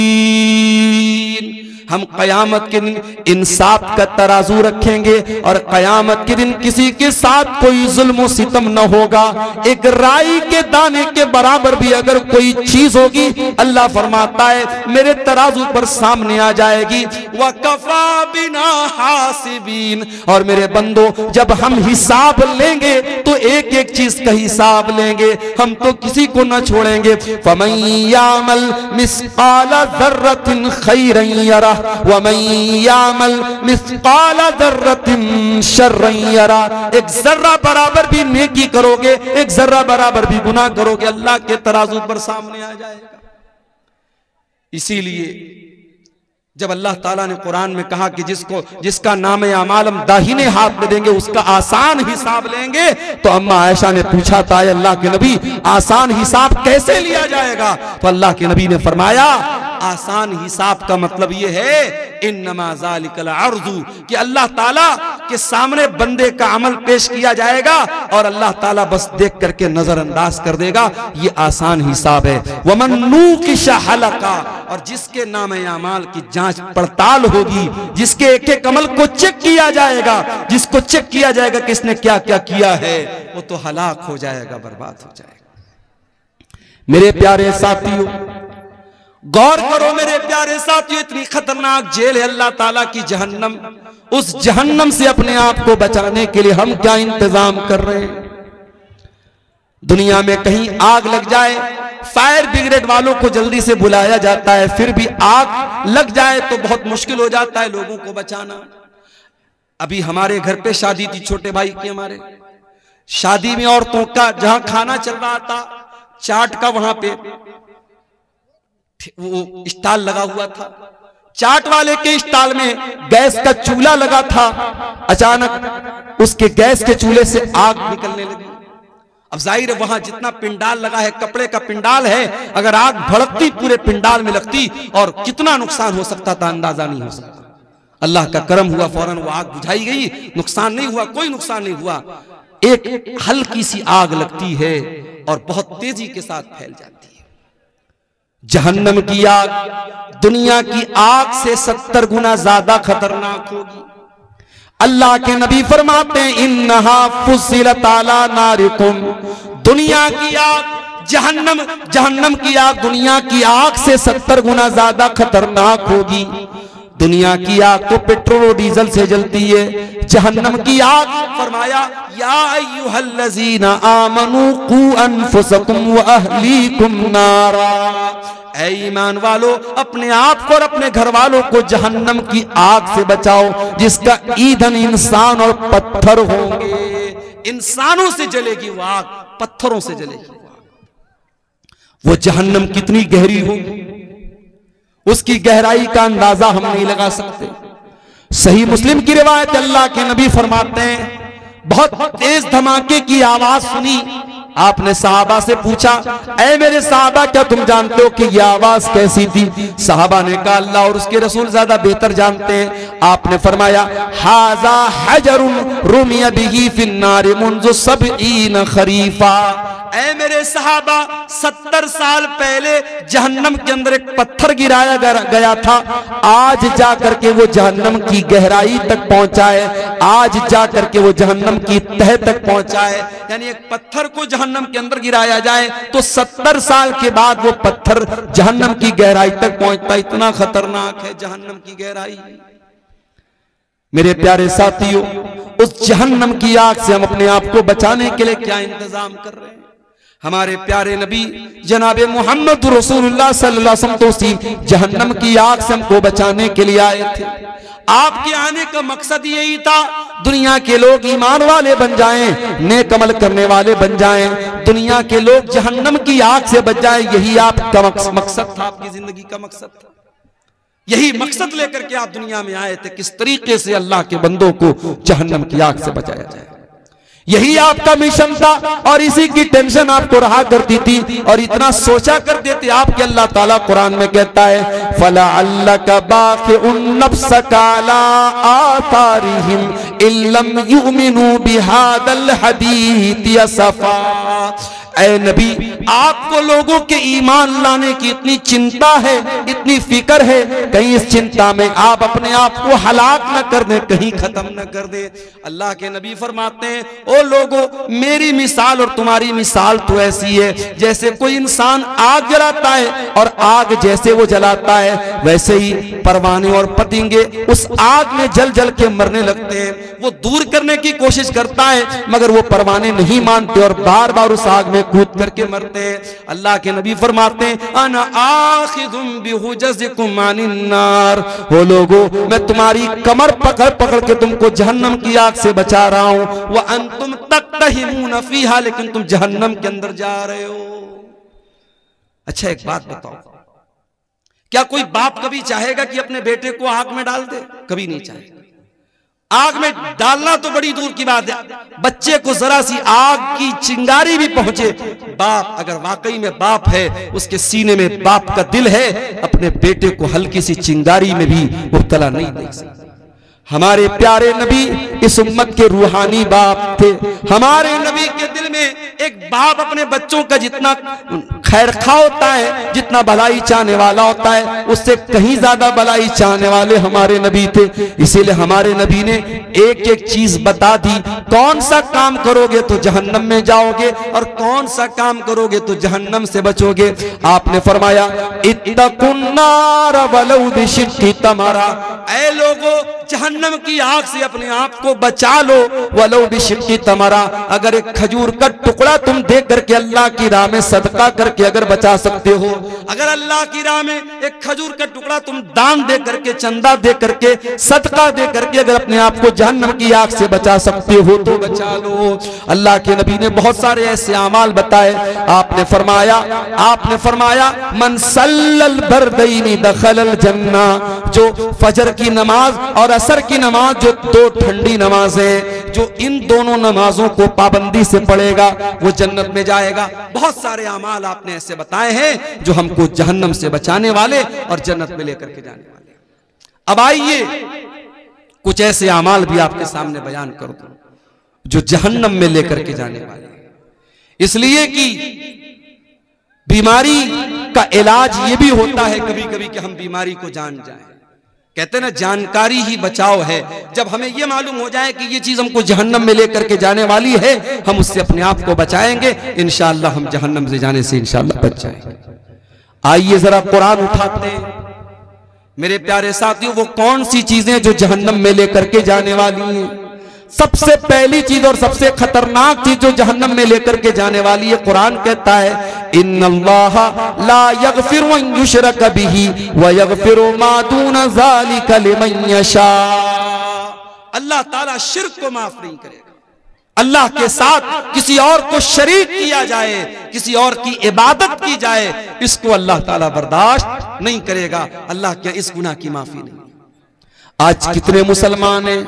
Speaker 1: हासिबीन। हम कयामत के दिन इंसाफ का तराजू रखेंगे, और कयामत के दिन किसी के साथ कोई जुल्म सितम न होगा। एक राई के दाने के बराबर भी अगर कोई चीज होगी, अल्लाह फरमाता है मेरे तराजू पर सामने आ जाएगी। वकफा बिना हासिबीन, और मेरे बंदो, जब हम हिसाब लेंगे तो एक एक चीज का हिसाब लेंगे, हम तो किसी को न छोड़ेंगे। फमन यामल मिस्काल ज़र्रतिन खैरन यरह, व मन यामल मिस्काल ज़र्रतिन शर्रन यरा। एक जर्रा बराबर भी नेकी करोगे, एक जर्रा बराबर भी गुनाह करोगे, अल्लाह के तराजू पर सामने आ जाएगा। इसीलिए जब अल्लाह ताला ने कुरान में कहा कि जिसका नाम अमाल हम दाहिने हाथ में देंगे उसका आसान हिसाब लेंगे, तो अम्मा आयशा ने पूछा था अल्लाह के नबी आसान हिसाब कैसे लिया जाएगा? तो अल्लाह के नबी ने फरमाया आसान हिसाब का मतलब यह है इन्नमा ज़ालिकल अर्ज़ु, कि अल्लाह ताला के सामने बंदे का अमल पेश किया जाएगा और अल्लाह ताला बस देख करके नजरअंदाज कर देगा, ये आसान हिसाब है। वमन नूकिशा हलका, और जिसके नाम अमाल की जांच पड़ताल होगी, जिसके एक एक अमल को चेक किया जाएगा, जिसको चेक किया जाएगा किसने क्या क्या किया है, वो तो हलाक हो जाएगा, बर्बाद हो जाएगा। मेरे प्यारे साथियों गौर करो, मेरे प्यारे साथियों, इतनी खतरनाक जेल है अल्लाह ताला की जहन्नम। उस जहन्नम से अपने आप को बचाने के लिए हम क्या इंतजाम कर रहे हैं? दुनिया में कहीं आग लग जाए, फायर ब्रिगेड वालों को जल्दी से बुलाया जाता है, फिर भी आग लग जाए तो बहुत मुश्किल हो जाता है लोगों को बचाना। अभी हमारे घर पे शादी थी, छोटे भाई की, हमारे शादी में औरतों का जहां खाना चल रहा था चाट का, वहां पे वो स्टॉल लगा हुआ था, चाट वाले के स्टॉल में गैस का चूल्हा लगा था। अचानक उसके गैस के चूल्हे से आग निकलने लगी। अब जाहिर है वहां जितना पिंडाल लगा है, कपड़े का पिंडाल है, अगर आग भड़कती पूरे पिंडाल में लगती और कितना नुकसान हो सकता था अंदाजा नहीं हो सकता। अल्लाह का करम हुआ, फौरन वो आग बुझाई गई, नुकसान नहीं हुआ, कोई नुकसान नहीं हुआ। एक हल्की सी आग लगती है और बहुत तेजी के साथ फैल जाती है। जहन्नम की आग दुनिया की आग से 70 गुना ज्यादा खतरनाक होगी। अल्लाह के नबी फरमाते हैं इन्नहा फुस्सिलत अला नारिकुम, दुनिया की आग जहन्नम की आग दुनिया की आग से 70 गुना ज्यादा खतरनाक होगी। दुनिया की आग तो पेट्रोल और डीजल से जलती है, जहन्नम की आग फरमाया या अय्युहल्लज़ीना आमनू कू अनफुसकुम व अहलीकुम नारा, ऐ ईमान वालो अपने आप को और अपने घर वालों को जहन्नम की आग से बचाओ, जिसका ईंधन इंसान और पत्थर होंगे। इंसानों से जलेगी वो आग, पत्थरों से जलेगी वो आग। वो जहन्नम कितनी गहरी होगी, उसकी गहराई का अंदाजा हम नहीं लगा सकते। सही मुस्लिम की रिवायत, अल्लाह के नबी फरमाते हैं बहुत तेज धमाके की आवाज सुनी। आपने सहाबा से पूछा ऐ मेरे सहाबा क्या तुम जानते हो कि यह आवाज कैसी थी? सहाबा ने कहा अल्लाह और उसके रसूल ज्यादा बेहतर जानते हैं। आपने फरमाया हाजा हजरुन रुमिया बिही फिन्नार मुंज़ु सबईन खरीफा, ऐ मेरे सहाबा 70 साल पहले जहन्नम के अंदर एक पत्थर गिराया गया था, आज जाकर के वो जहन्नम की गहराई तक पहुंचा है, आज जाकर के वो जहन्नम की तह तक पहुंचा है। यानी एक पत्थर को जहन्नम के अंदर गिराया जाए तो 70 साल के बाद वो पत्थर जहन्नम की गहराई तक पहुंचता। इतना खतरनाक है जहन्नम की गहराई। मेरे प्यारे साथियों, उस जहन्नम की आग से हम अपने आप को बचाने के लिए क्या इंतजाम कर रहे हैं? हमारे प्यारे नबी जनाब मोहम्मद रसूलुल्लाह सल्लल्लाहु अलैहि वसल्लम तो उसी जहन्नम की आग से हमको बचाने के लिए आए थे। आपके आने का मकसद यही था दुनिया के लोग ईमान वाले बन जाएं, नेक अमल करने वाले बन जाएं, दुनिया के लोग जहन्नम की आग से बच जाएं। यही आपका मकसद था, आपकी जिंदगी का मकसद था। यही मकसद लेकर के आप दुनिया में आए थे, किस तरीके से अल्लाह के बंदों को जहन्नम की आग से बचाया जाए। यही आपका मिशन था और इसी की टेंशन आपको रहा करती थी और इतना सोचा करते थे आप कि अल्लाह ताला कुरान में कहता है फला अल्लाका बाखिउन नफ्सका अला आतारिहिम इल्लम युमिनू बिहादल हदीथ असफा। ऐ नबी आपको लोगों के ईमान लाने की इतनी चिंता है, इतनी फिक्र है, कहीं इस चिंता में आप अपने आप को हलाक न कर दे, कहीं खत्म न कर दे। अल्लाह के नबी फरमाते हैं ओ लोगों, मेरी मिसाल और तुम्हारी मिसाल तो ऐसी है जैसे कोई इंसान आग जलाता है और आग जैसे वो जलाता है वैसे ही परवाने और पतंगे उस आग में जल जल के मरने लगते हैं। वो दूर करने की कोशिश करता है मगर वो परवाने नहीं मानते और बार बार उस आग में कूद करके मरते हैं। अल्लाह के नबी फरमाते हैं अना आखिजुम बिहुजजिकुम अनिन नार, हो लोगो मैं तुम्हारी कमर पकड़ पकड़ के तुमको जहन्नम की आग से बचा रहा हूं, व अंतुम तक्तहिमून फीहा, लेकिन तुम जहन्नम के अंदर जा रहे हो। अच्छा एक बात बताओ, क्या कोई बाप कभी चाहेगा कि अपने बेटे को आग में डाल दे? कभी नहीं चाहेगा। आग में डालना तो बड़ी दूर की बात है, बच्चे को जरा सी आग की चिंगारी भी पहुंचे, बाप अगर वाकई में बाप है, उसके सीने में बाप का दिल है, अपने बेटे को हल्की सी चिंगारी में भी मुब्तला नहीं देख सकता। हमारे प्यारे नबी इस उम्मत के रूहानी बाप थे। हमारे नबी के दिल में एक बाप अपने बच्चों का जितना खैरखा होता है, जितना भलाई चाहने वाला होता है, उससे कहीं ज्यादा भलाई चाहने वाले हमारे नबी थे। इसीलिए हमारे नबी ने एक एक चीज बता दी, कौन सा काम करोगे तो जहन्नम में जाओगे और कौन सा काम करोगे तो जहन्नम से बचोगे। आपने फरमाया इत्तकुन नार वलौ बिशिक्की तमरा, ऐ लोगो जहन्नम की आग से अपने आप को बचा लो, वलौ बिशिक्की तमरा, अगर एक खजूर का टुकड़ा तुम दे करके अल्लाह की राह में सदका करके अगर बचा सकते हो, अगर अल्लाह की राह में एक खजूर का टुकड़ा तुम दान दे करके, चंदा दे करके, सदका दे करके अगर अपने आप को जहन्नम की आग से बचा सकते हो तो बचा लो। अल्लाह के नबी ने बहुत सारे ऐसे अमाल बताए। आपने फरमाया मन सल्लल बरदैनी दखलल जन्ना, जो फजर की नमाज और असर की नमाज, जो दो ठंडी नमाजें, जो इन दोनों नमाजों को पाबंदी से पढ़ेगा वो जन्नत में जाएगा। बहुत सारे अमाल आपने ऐसे बताए हैं जो हमको जहन्नम से बचाने वाले और जन्नत में लेकर के जाने वाले। अब आइए कुछ ऐसे अमाल भी आपके सामने बयान कर दूं जो जहन्नम में लेकर के जाने वाले, इसलिए कि बीमारी का इलाज ये भी होता है कभी कभी कि हम बीमारी को जान जाएं। कहते ना जानकारी ही बचाव है। जब हमें यह मालूम हो जाए कि ये चीज हमको जहन्नम में लेकर के जाने वाली है, हम उससे अपने आप को बचाएंगे, इंशाअल्लाह हम जहन्नम से जाने से इंशाअल्लाह बच जाएंगे। आइए जरा कुरान उठाते हैं मेरे प्यारे साथियों, वो कौन सी चीजें जो जहन्नम में लेकर के जाने वाली हैं। सबसे पहली चीज और सबसे खतरनाक चीज जो जहन्नम में लेकर के जाने वाली है, कुरान कहता है इन्नल्लाह ला यगफिरु अन युशरक बिही व यगफिरु मा दून ज़ालिका लिमन यशा। अल्लाह ताला शिर्क को माफ नहीं करेगा। अल्लाह के साथ किसी और को शरीक किया जाए, किसी और की इबादत की जाए, इसको अल्लाह ताला बर्दाश्त नहीं करेगा। अल्लाह क्या इस गुनाह की माफी नहीं। आज कितने मुसलमान हैं,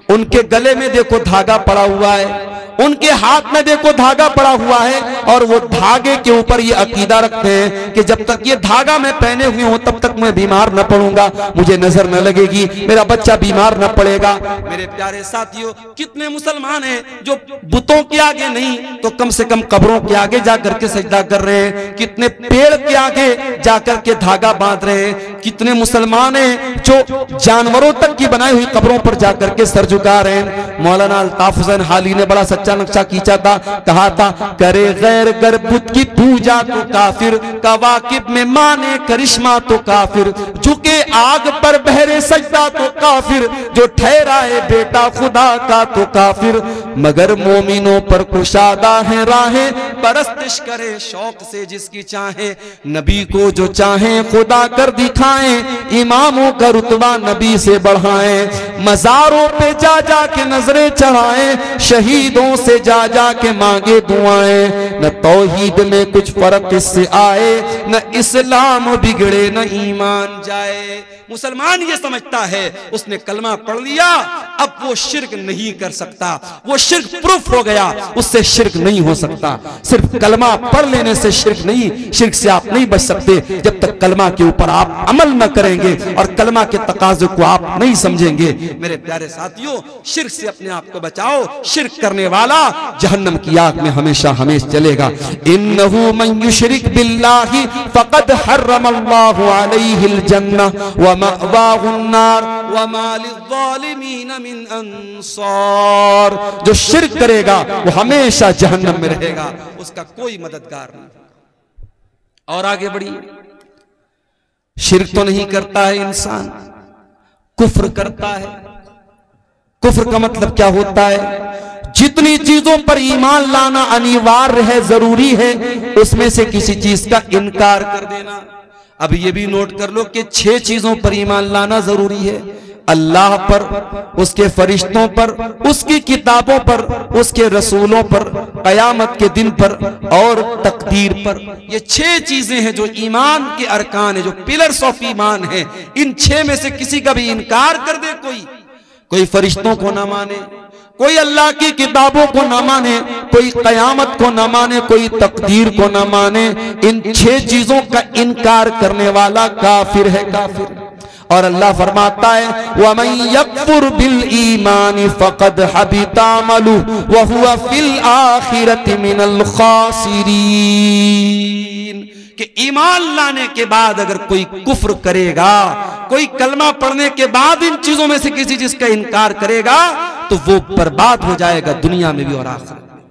Speaker 1: उनके गले में देखो धागा पड़ा हुआ है, उनके हाथ में देखो धागा पड़ा हुआ है, और वो धागे के ऊपर ये अकीदा रखते हैं कि जब तक ये धागा मैं पहने हुए हूं तब तक मैं बीमार न पड़ूंगा, मुझे नजर न लगेगी, मेरा बच्चा बीमार न पड़ेगा। मेरे प्यारे साथियों, कितने मुसलमान हैं जो बुतों के आगे नहीं तो कम से कम कब्रों के आगे जाकर के सजदा कर रहे हैं, कितने पेड़ के आगे जाकर के धागा बांध रहे हैं, कितने मुसलमान हैं जो जानवरों तक की बनाई हुई कब्रों पर जाकर के सर झुका रहे हैं। मौलाना अल्ताफ हुसैन हाली ने बड़ा सच्चा नक्शा खींचा था, कहा था करे गैर गर बुत की पूजा तो काफिर, कवाकिब में माने करिश्मा तो काफिर, झुके आग पर बहरे सजदा तो काफिर, जो ठहराए बेटा खुदा का तो काफिर, मगर मोमिनों पर कुशादा है राहें, परस्तिश करे शौक से जिसकी चाहे, नबी को जो चाहे खुदा कर दिखाएं, इमामों का रुतबा नबी से बढ़ाएं, मजारों पे जा जा के नजरें चढ़ाएं, शहीदों से जा जा के मांगे दुआएं, न तौहीद में कुछ फर्क इससे आए, न इस्लाम बिगड़े न ईमान जाए। मुसलमान ये समझता है उसने कलमा पढ़ लिया अब वो शिर्क नहीं कर सकता, वो शिर्क प्रूफ हो गया, उससे शिर्क नहीं हो सकता। सिर्फ कलमा पढ़ लेने से शिर्क नहीं, शिर्क से आप नहीं बच सकते जब तक कलमा के ऊपर आप अमल न करेंगे और कलमा के तकाज़े को आप नहीं समझेंगे। मेरे प्यारे साथियों, शिर्क से अपने आप को बचाओ, शिर्क करने वाला जहन्नम की आग में हमेशा हमेशा चलेगा। इन्नहु मन युशरिक बिल्लाहि फक़द हर्रमल्लाहु अलैहिल जन्नह व मअवाहुन नार व मा लिज़्ज़ालिमीन मिन अंसार। जो शिर्क करेगा वो हमेशा जहन्नम में रहेगा, उसका कोई मददगार नहीं। और आगे बढ़िए, शिर्क तो नहीं करता है इंसान, कुफ्र करता है, कुफ्र का मतलब क्या होता है? जितनी चीजों पर ईमान लाना अनिवार्य है, जरूरी है, उसमें से किसी चीज का इनकार कर देना। अब ये भी नोट कर लो कि 6 चीजों पर ईमान लाना जरूरी है। अल्लाह पर, उसके फरिश्तों पर, उसकी किताबों पर, उसके रसूलों पर, कयामत के दिन पर और तकदीर पर। ये 6 चीजें हैं जो ईमान के अरकान है, जो पिलर्स ऑफ ईमान है। इन 6 में से किसी का भी इनकार कर दे, कोई फरिश्तों को ना माने, कोई अल्लाह की किताबों को ना माने, कोई कयामत को ना माने, कोई तकदीर को ना माने, इन 6 चीजों का इनकार करने वाला काफिर है, काफिर। और अल्लाह फरमाता है वमन यकफुर बिल ईमान फक़द हबिता अमलुहु व हुवा फिल आखिरति मिनल खासिरीन। कि ईमान लाने के बाद अगर कोई कुफ्र करेगा, कोई कलमा पढ़ने के बाद इन चीजों में से किसी चीज का इनकार करेगा, तो वो बर्बाद हो जाएगा दुनिया में भी और आखिरत में।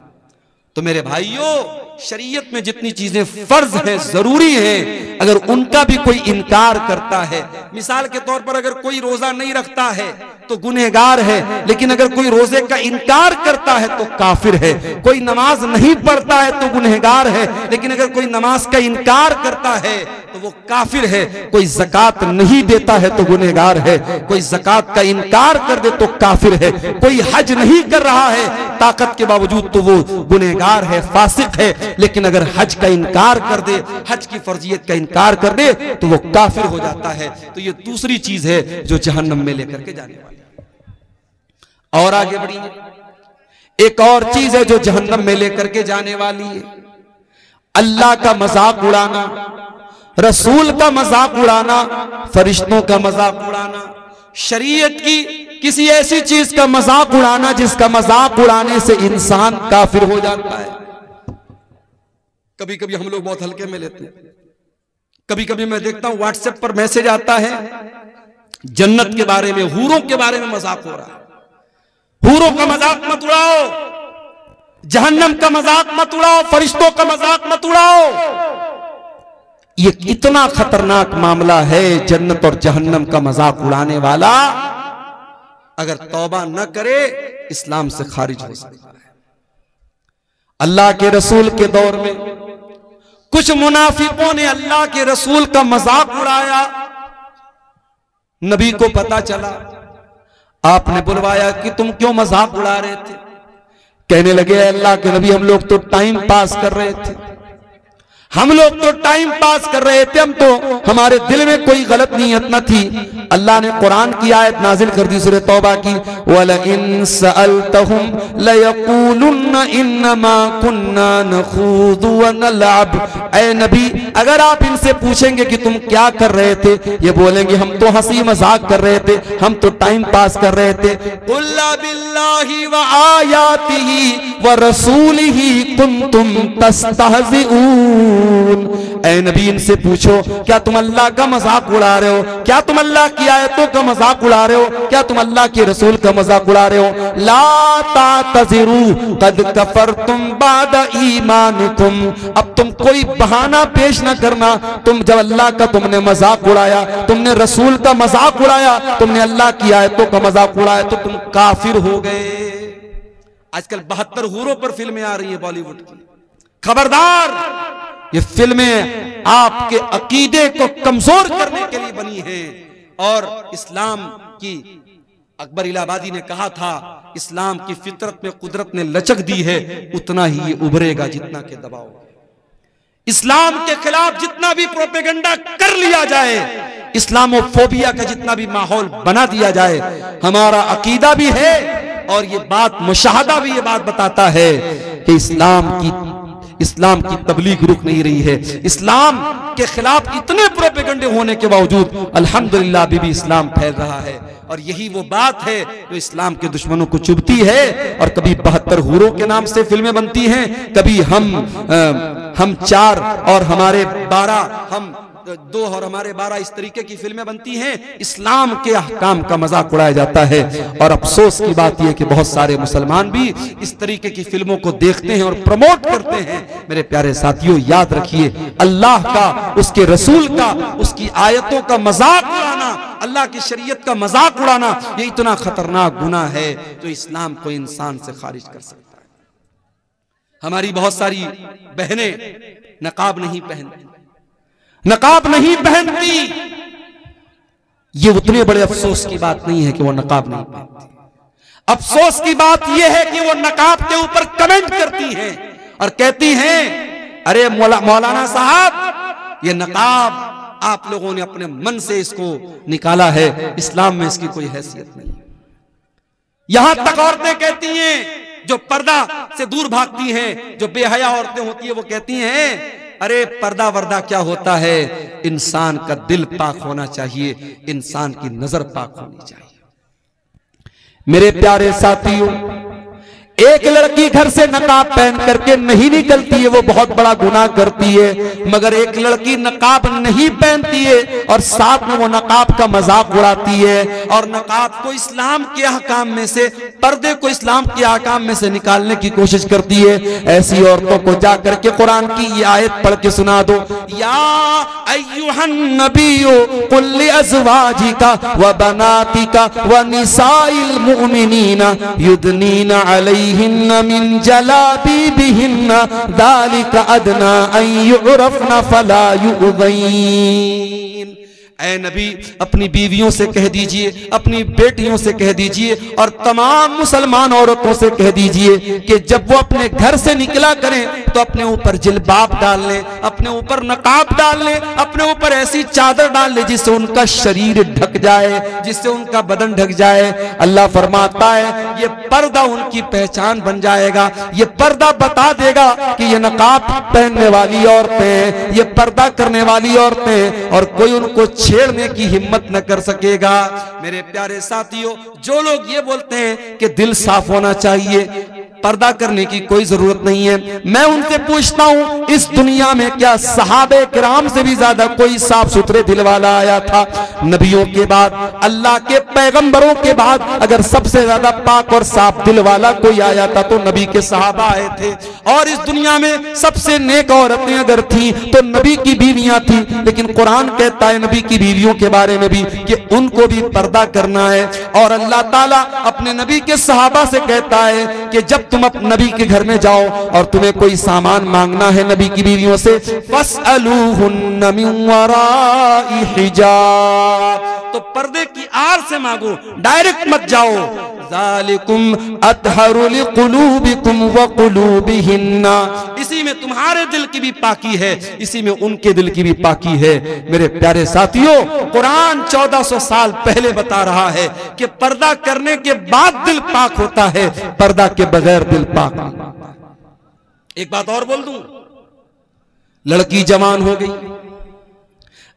Speaker 1: तो मेरे भाइयों, शरीयत में जितनी चीजें फर्ज है, जरूरी है, अगर उनका भी कोई इनकार करता है, मिसाल के तौर पर अगर कोई रोजा नहीं रखता है तो गुनहगार है, लेकिन अगर कोई रोजे का इनकार करता है तो काफिर है। कोई नमाज नहीं पढ़ता है तो गुनहगार है, लेकिन अगर कोई नमाज का इनकार करता है तो वो काफिर है। कोई ज़कात नहीं देता है तो गुनहगार है, कोई ज़कात का इनकार कर दे तो काफिर है। कोई हज नहीं कर रहा है ताकत के बावजूद तो वो गुनहगार है, फासिक है, लेकिन अगर हज का इनकार कर दे, हज की फर्जियत का इनकार कर दे, तो वो काफिर हो जाता है। तो ये दूसरी चीज है जो जहन्नम में लेकर के जाने वाली है। और आगे बढ़िए, एक और चीज है जो जहन्नम में लेकर के जाने वाली है, अल्लाह का मजाक उड़ाना, रसूल का मजाक उड़ाना, फरिश्तों का मजाक उड़ाना, शरीयत की किसी ऐसी चीज का मजाक उड़ाना जिसका मजाक उड़ाने से इंसान काफिर हो जाता है। कभी कभी हम लोग बहुत हल्के में लेते हैं। कभी कभी मैं देखता हूं व्हाट्सएप पर मैसेज आता है, जन्नत के बारे में, हूरों के बारे में मजाक हो रहा है। हूरों का मजाक मत उड़ाओ, जहन्नम का मजाक मत उड़ाओ, फरिश्तों का मजाक मत उड़ाओ। ये इतना खतरनाक मामला है, जन्नत और जहन्नम का मजाक उड़ाने वाला अगर तौबा न करे इस्लाम से खारिज हो सकता है। अल्लाह के रसूल के दौर में कुछ मुनाफिकों ने अल्लाह के रसूल का मजाक उड़ाया। नबी को पता चला, आपने बुलवाया कि तुम क्यों मजाक उड़ा रहे थे? कहने लगे अल्लाह के नबी, हम लोग तो टाइम पास कर रहे थे, हम लोग तो टाइम पास कर रहे थे, हम तो, हमारे दिल में कोई गलत नीयत न थी। अल्लाह ने कुरान की आयत नाजिल कर दी, सूरह तौबा की, वलइन सअलतहुम लयक़ूलुन्न इन्नमा कुन्ना नख़ूदु व नलअब। ऐ नबी, अगर आप इनसे पूछेंगे कि तुम क्या कर रहे थे, ये बोलेंगे हम तो हंसी मजाक कर रहे थे, हम तो टाइम पास कर रहे थे। कुल बिल्लाहि व आयातिही व रसूलिही कुंतुम तस्तहज़िऊन। ऐ नबी, इनसे पूछो क्या तुम अल्लाह का मजाक उड़ा रहे हो? क्या तुम अल्लाह की आयतों का मजाक उड़ा रहे हो? क्या तुम अल्लाह के रसूल का मजाक उड़ा रहे हो? ला तातज़िरू क़द कफ़रतुम बाद ईमानिकुम। अब तुम कोई बहाना पेश ना करना। तुम जब अल्लाह का तुमने मजाक उड़ाया, तुमने रसूल का मजाक उड़ाया, तुमने अल्लाह की आयतों का मजाक उड़ाया, तो तुम काफिर हो गए। आजकल 72 हूरों पर फिल्में आ रही है बॉलीवुड की। खबरदार, ये फिल्में आपके अकीदे को कमजोर करने के लिए बनी हैं। और इस्लाम की, अकबर इलाहाबादी ने कहा था, इस्लाम की फितरत में कुदरत ने लचक दी है, उतना ही ये उभरेगा जितना के दबाव। इस्लाम के खिलाफ जितना भी प्रोपेगेंडा कर लिया जाए, इस्लामोफोबिया का जितना भी माहौल बना दिया जाए, हमारा अकीदा भी है और ये बात, मुशाहदा भी ये बात बताता है कि इस्लाम की तबलीग रुक नहीं रही है। इस्लाम के खिलाफ इतने प्रोपेगेंडे होने के बावजूद अल्हम्दुलिल्लाह अभी भी इस्लाम फैल रहा है। और यही वो बात है जो इस्लाम के दुश्मनों को चुभती है। और कभी 72 हूरों के नाम से फिल्में बनती हैं, कभी हम 4 और हमारे 12, हम 2 और हमारे 12 इस तरीके की फिल्में बनती हैं, इस्लाम के अहकाम का मजाक उड़ाया जाता है। और अफसोस की बात यह कि बहुत सारे मुसलमान भी इस तरीके की फिल्मों को देखते हैं और प्रमोट करते हैं। मेरे प्यारे साथियों, याद रखिए, अल्लाह का, उसके रसूल का, उसकी आयतों का मजाक उड़ाना, अल्लाह की शरीयत का मजाक उड़ाना, ये इतना खतरनाक गुनाह है जो इस्लाम को इंसान से खारिज कर सकता है। हमारी बहुत सारी बहनें नकाब नहीं पहनती, नकाब नहीं पहनती। ये उतने बड़े अफसोस की बात नहीं है कि वो नकाब नहीं पहनती। अफसोस की बात यह है कि वो नकाब के ऊपर कमेंट करती हैं और कहती हैं, अरे मौलाना साहब, ये नकाब आप लोगों ने अपने मन से इसको निकाला है, इस्लाम में इसकी कोई हैसियत नहीं। यहां तक औरतें कहती हैं, जो पर्दा से दूर भागती हैं, जो बेहया औरतें होती हैं, वो कहती हैं, अरे पर्दा वर्दा क्या होता है, इंसान का दिल पाक होना चाहिए, इंसान की नजर पाक होनी चाहिए। मेरे प्यारे साथियों, एक लड़की घर से नकाब पहन करके नहीं निकलती है, वो बहुत बड़ा गुनाह करती है। मगर एक लड़की नकाब नहीं पहनती है और साथ में वो नकाब का मजाक उड़ाती है और नकाब को इस्लाम के अहकाम में से, पर्दे को इस्लाम के अहकाम में से निकालने की कोशिश करती है। ऐसी औरतों को जाकर के कुरान की ये आयत पढ़ के सुना दो, या अय्युहन नबिय्यु कुल लिअज़वाजिका व बनातिका व निसाइल मुमिनीना युदनीना अलैहिन्ना मिन जलाबिबिहिन्ना ज़ालिका अदना अन यु'रफ़ना फला यु'ज़ैन। ऐ नबी, अपनी बीवियों से कह दीजिए, अपनी बेटियों से कह दीजिए और तमाम मुसलमान औरतों से कह दीजिए कि जब वो अपने घर से निकला करें तो अपने ऊपर जिल्बाब डाल लें, अपने ऊपर नकाब डाल लें, अपने ऊपर ऐसी चादर डाल लें जिससे उनका शरीर ढक जाए, जिससे उनका बदन ढक जाए। अल्लाह फरमाता है, ये पर्दा उनकी पहचान बन जाएगा, ये पर्दा बता देगा कि ये नकाब पहनने वाली औरतें, ये पर्दा करने वाली औरतें, और कोई उनको छेड़ने की हिम्मत न कर सकेगा। मेरे प्यारे साथियों, जो लोग ये बोलते हैं कि दिल साफ होना चाहिए, पर्दा करने की कोई जरूरत नहीं है, मैं उनसे पूछता हूं, इस दुनिया में क्या सहाबे किराम से भी ज्यादा कोई साफ सुथरे दिल वाला आया था? नबियों के बाद, अल्लाह के पैगंबरों के बाद अगर सबसे ज्यादा पाक और साफ दिल वाला कोई आया था तो नबी के सहाबा आए थे। और इस दुनिया में सबसे नेक औरतें अगर थी तो नबी की बीवियां थी। लेकिन कुरान कहता है नबी की बीवियों के बारे में भी कि उनको भी पर्दा करना है। और अल्लाह ताला अपने नबी के सहाबा से कहता है कि जब तुम अपने नबी के घर में जाओ और तुम्हें कोई सामान मांगना है नबी की बीवियों से, फस्अलूहुन्ना मिन वराइ हिजाब, तो पर्दे की आड़ से मांगो, डायरेक्ट मत जाओ। ज़ालिकुम अतहरु लिकुलूबिकुम व कुलूबिहिन्ना, इसी में तुम्हारे दिल की भी पाकी है, इसी में उनके दिल की भी पाकी है। मेरे प्यारे साथियों, कुरान 1400 साल पहले बता रहा है कि पर्दा करने के बाद दिल पाक होता है, पर्दा के बगैर दिल पाक नहीं। एक बात और बोल दूं, लड़की जवान हो गई,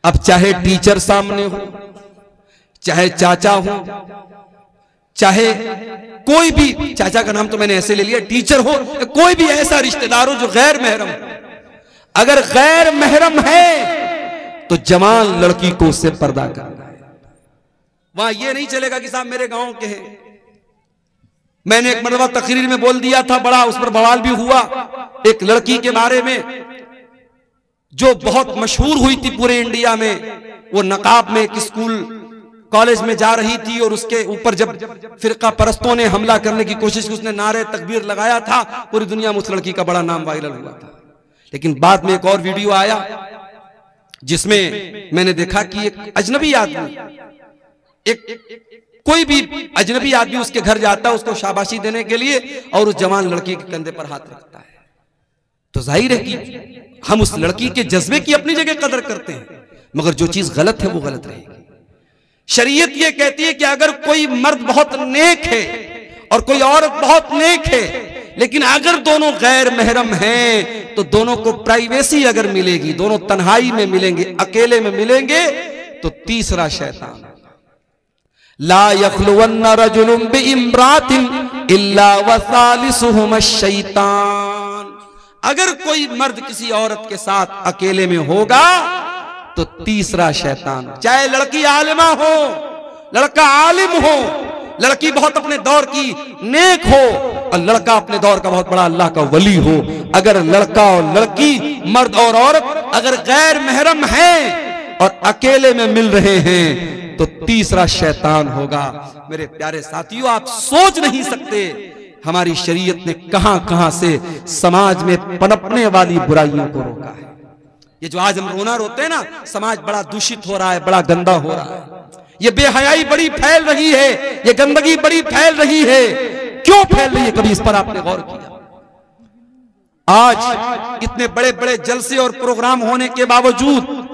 Speaker 1: अब चाहे टीचर सामने हो, चाहे चाचा हो, चाहे कोई भी, चाचा का नाम तो मैंने ऐसे ले लिया, टीचर हो, कोई भी ऐसा रिश्तेदार हो जो गैर महरम, अगर गैर महरम है तो जवान लड़की को उससे पर्दा करना है। वहां यह नहीं चलेगा कि साहब मेरे गांव के हैं। मैंने एक मरतबा तकरीर में बोल दिया था, बड़ा उस पर बवाल भी हुआ, एक लड़की के बारे में जो बहुत मशहूर हुई थी पूरे इंडिया में। वो नकाब में एक स्कूल कॉलेज में जा रही थी और उसके ऊपर जब फिरका परस्तों ने हमला करने की कोशिश की, उसने नारे तकबीर लगाया था, पूरी दुनिया में उस लड़की का बड़ा नाम वायरल हुआ था। लेकिन बाद में एक और वीडियो आया जिसमें मैंने देखा कि एक अजनबी आदमी, कोई भी अजनबी आदमी उसके घर जाता है उसको शाबाशी देने के लिए और उस जवान लड़की के कंधे पर हाथ रखता है। तो जाहिर है कि हम उस लड़की के जज्बे की अपनी जगह कदर करते हैं, मगर जो चीज गलत है वो गलत रहेगी। शरीयत ये कहती है कि अगर कोई मर्द बहुत नेक है और कोई औरत बहुत नेक है, लेकिन अगर दोनों गैर महरम हैं तो दोनों को प्राइवेसी अगर मिलेगी, दोनों तन्हाई में मिलेंगे, अकेले में मिलेंगे, तो तीसरा शैतान। ला यख्लुवन्ना रजुलुन बिइम्रातिन इल्ला वसालिसुहुमा शैतान, अगर कोई मर्द किसी औरत के साथ अकेले में होगा तो तीसरा शैतान। चाहे लड़की आलिमा हो, लड़का आलिम हो, लड़की बहुत अपने दौर की नेक हो और लड़का अपने दौर का बहुत बड़ा अल्लाह का वली हो, अगर लड़का और लड़की, मर्द और औरत अगर गैर महरम हैं और अकेले में मिल रहे हैं तो तीसरा शैतान होगा। मेरे प्यारे साथियों, आप सोच नहीं सकते हमारी शरीयत ने कहां कहां से समाज में पनपने वाली बुराइयों को रोका है। ये जो आज हम रोना रोते हैं ना, समाज बड़ा दूषित हो रहा है, बड़ा गंदा हो रहा है, ये बेहयाई बड़ी फैल रही है, ये गंदगी बड़ी फैल रही है। क्यों फैल रही है, कभी इस पर आपने गौर किया? आज इतने बड़े बड़े जलसे और प्रोग्राम होने के बावजूद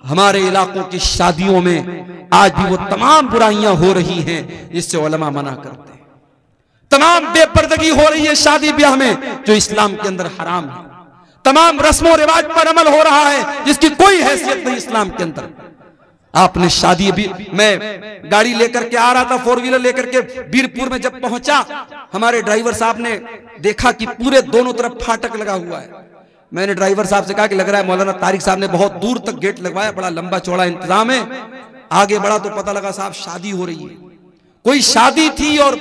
Speaker 1: हमारे इलाकों की शादियों में आज भी वो तमाम बुराइयां हो रही हैं जिससे उलमा मना करते हैं। तमाम बेपर्दगी हो रही है शादी ब्याह में जो इस्लाम के अंदर हराम है। तमाम रस्मों रिवाज पर अमल हो रहा है जिसकी कोई हैसियत नहीं इस्लाम के अंदर। आपने शादी भी, मैं गाड़ी लेकर के आ रहा था, 4 व्हीलर लेकर के बीरपुर में जब पहुंचा, हमारे ड्राइवर साहब ने देखा कि पूरे दोनों तरफ फाटक लगा हुआ है। मैंने ड्राइवर साहब से कहा कि लग रहा है मौलाना तारिक साहब ने बहुत दूर तक गेट लगवाया, बड़ा लंबा चौड़ा इंतजाम है। आगे बढ़ा तो पता लगा साहब शादी हो रही है। कोई शादी थी और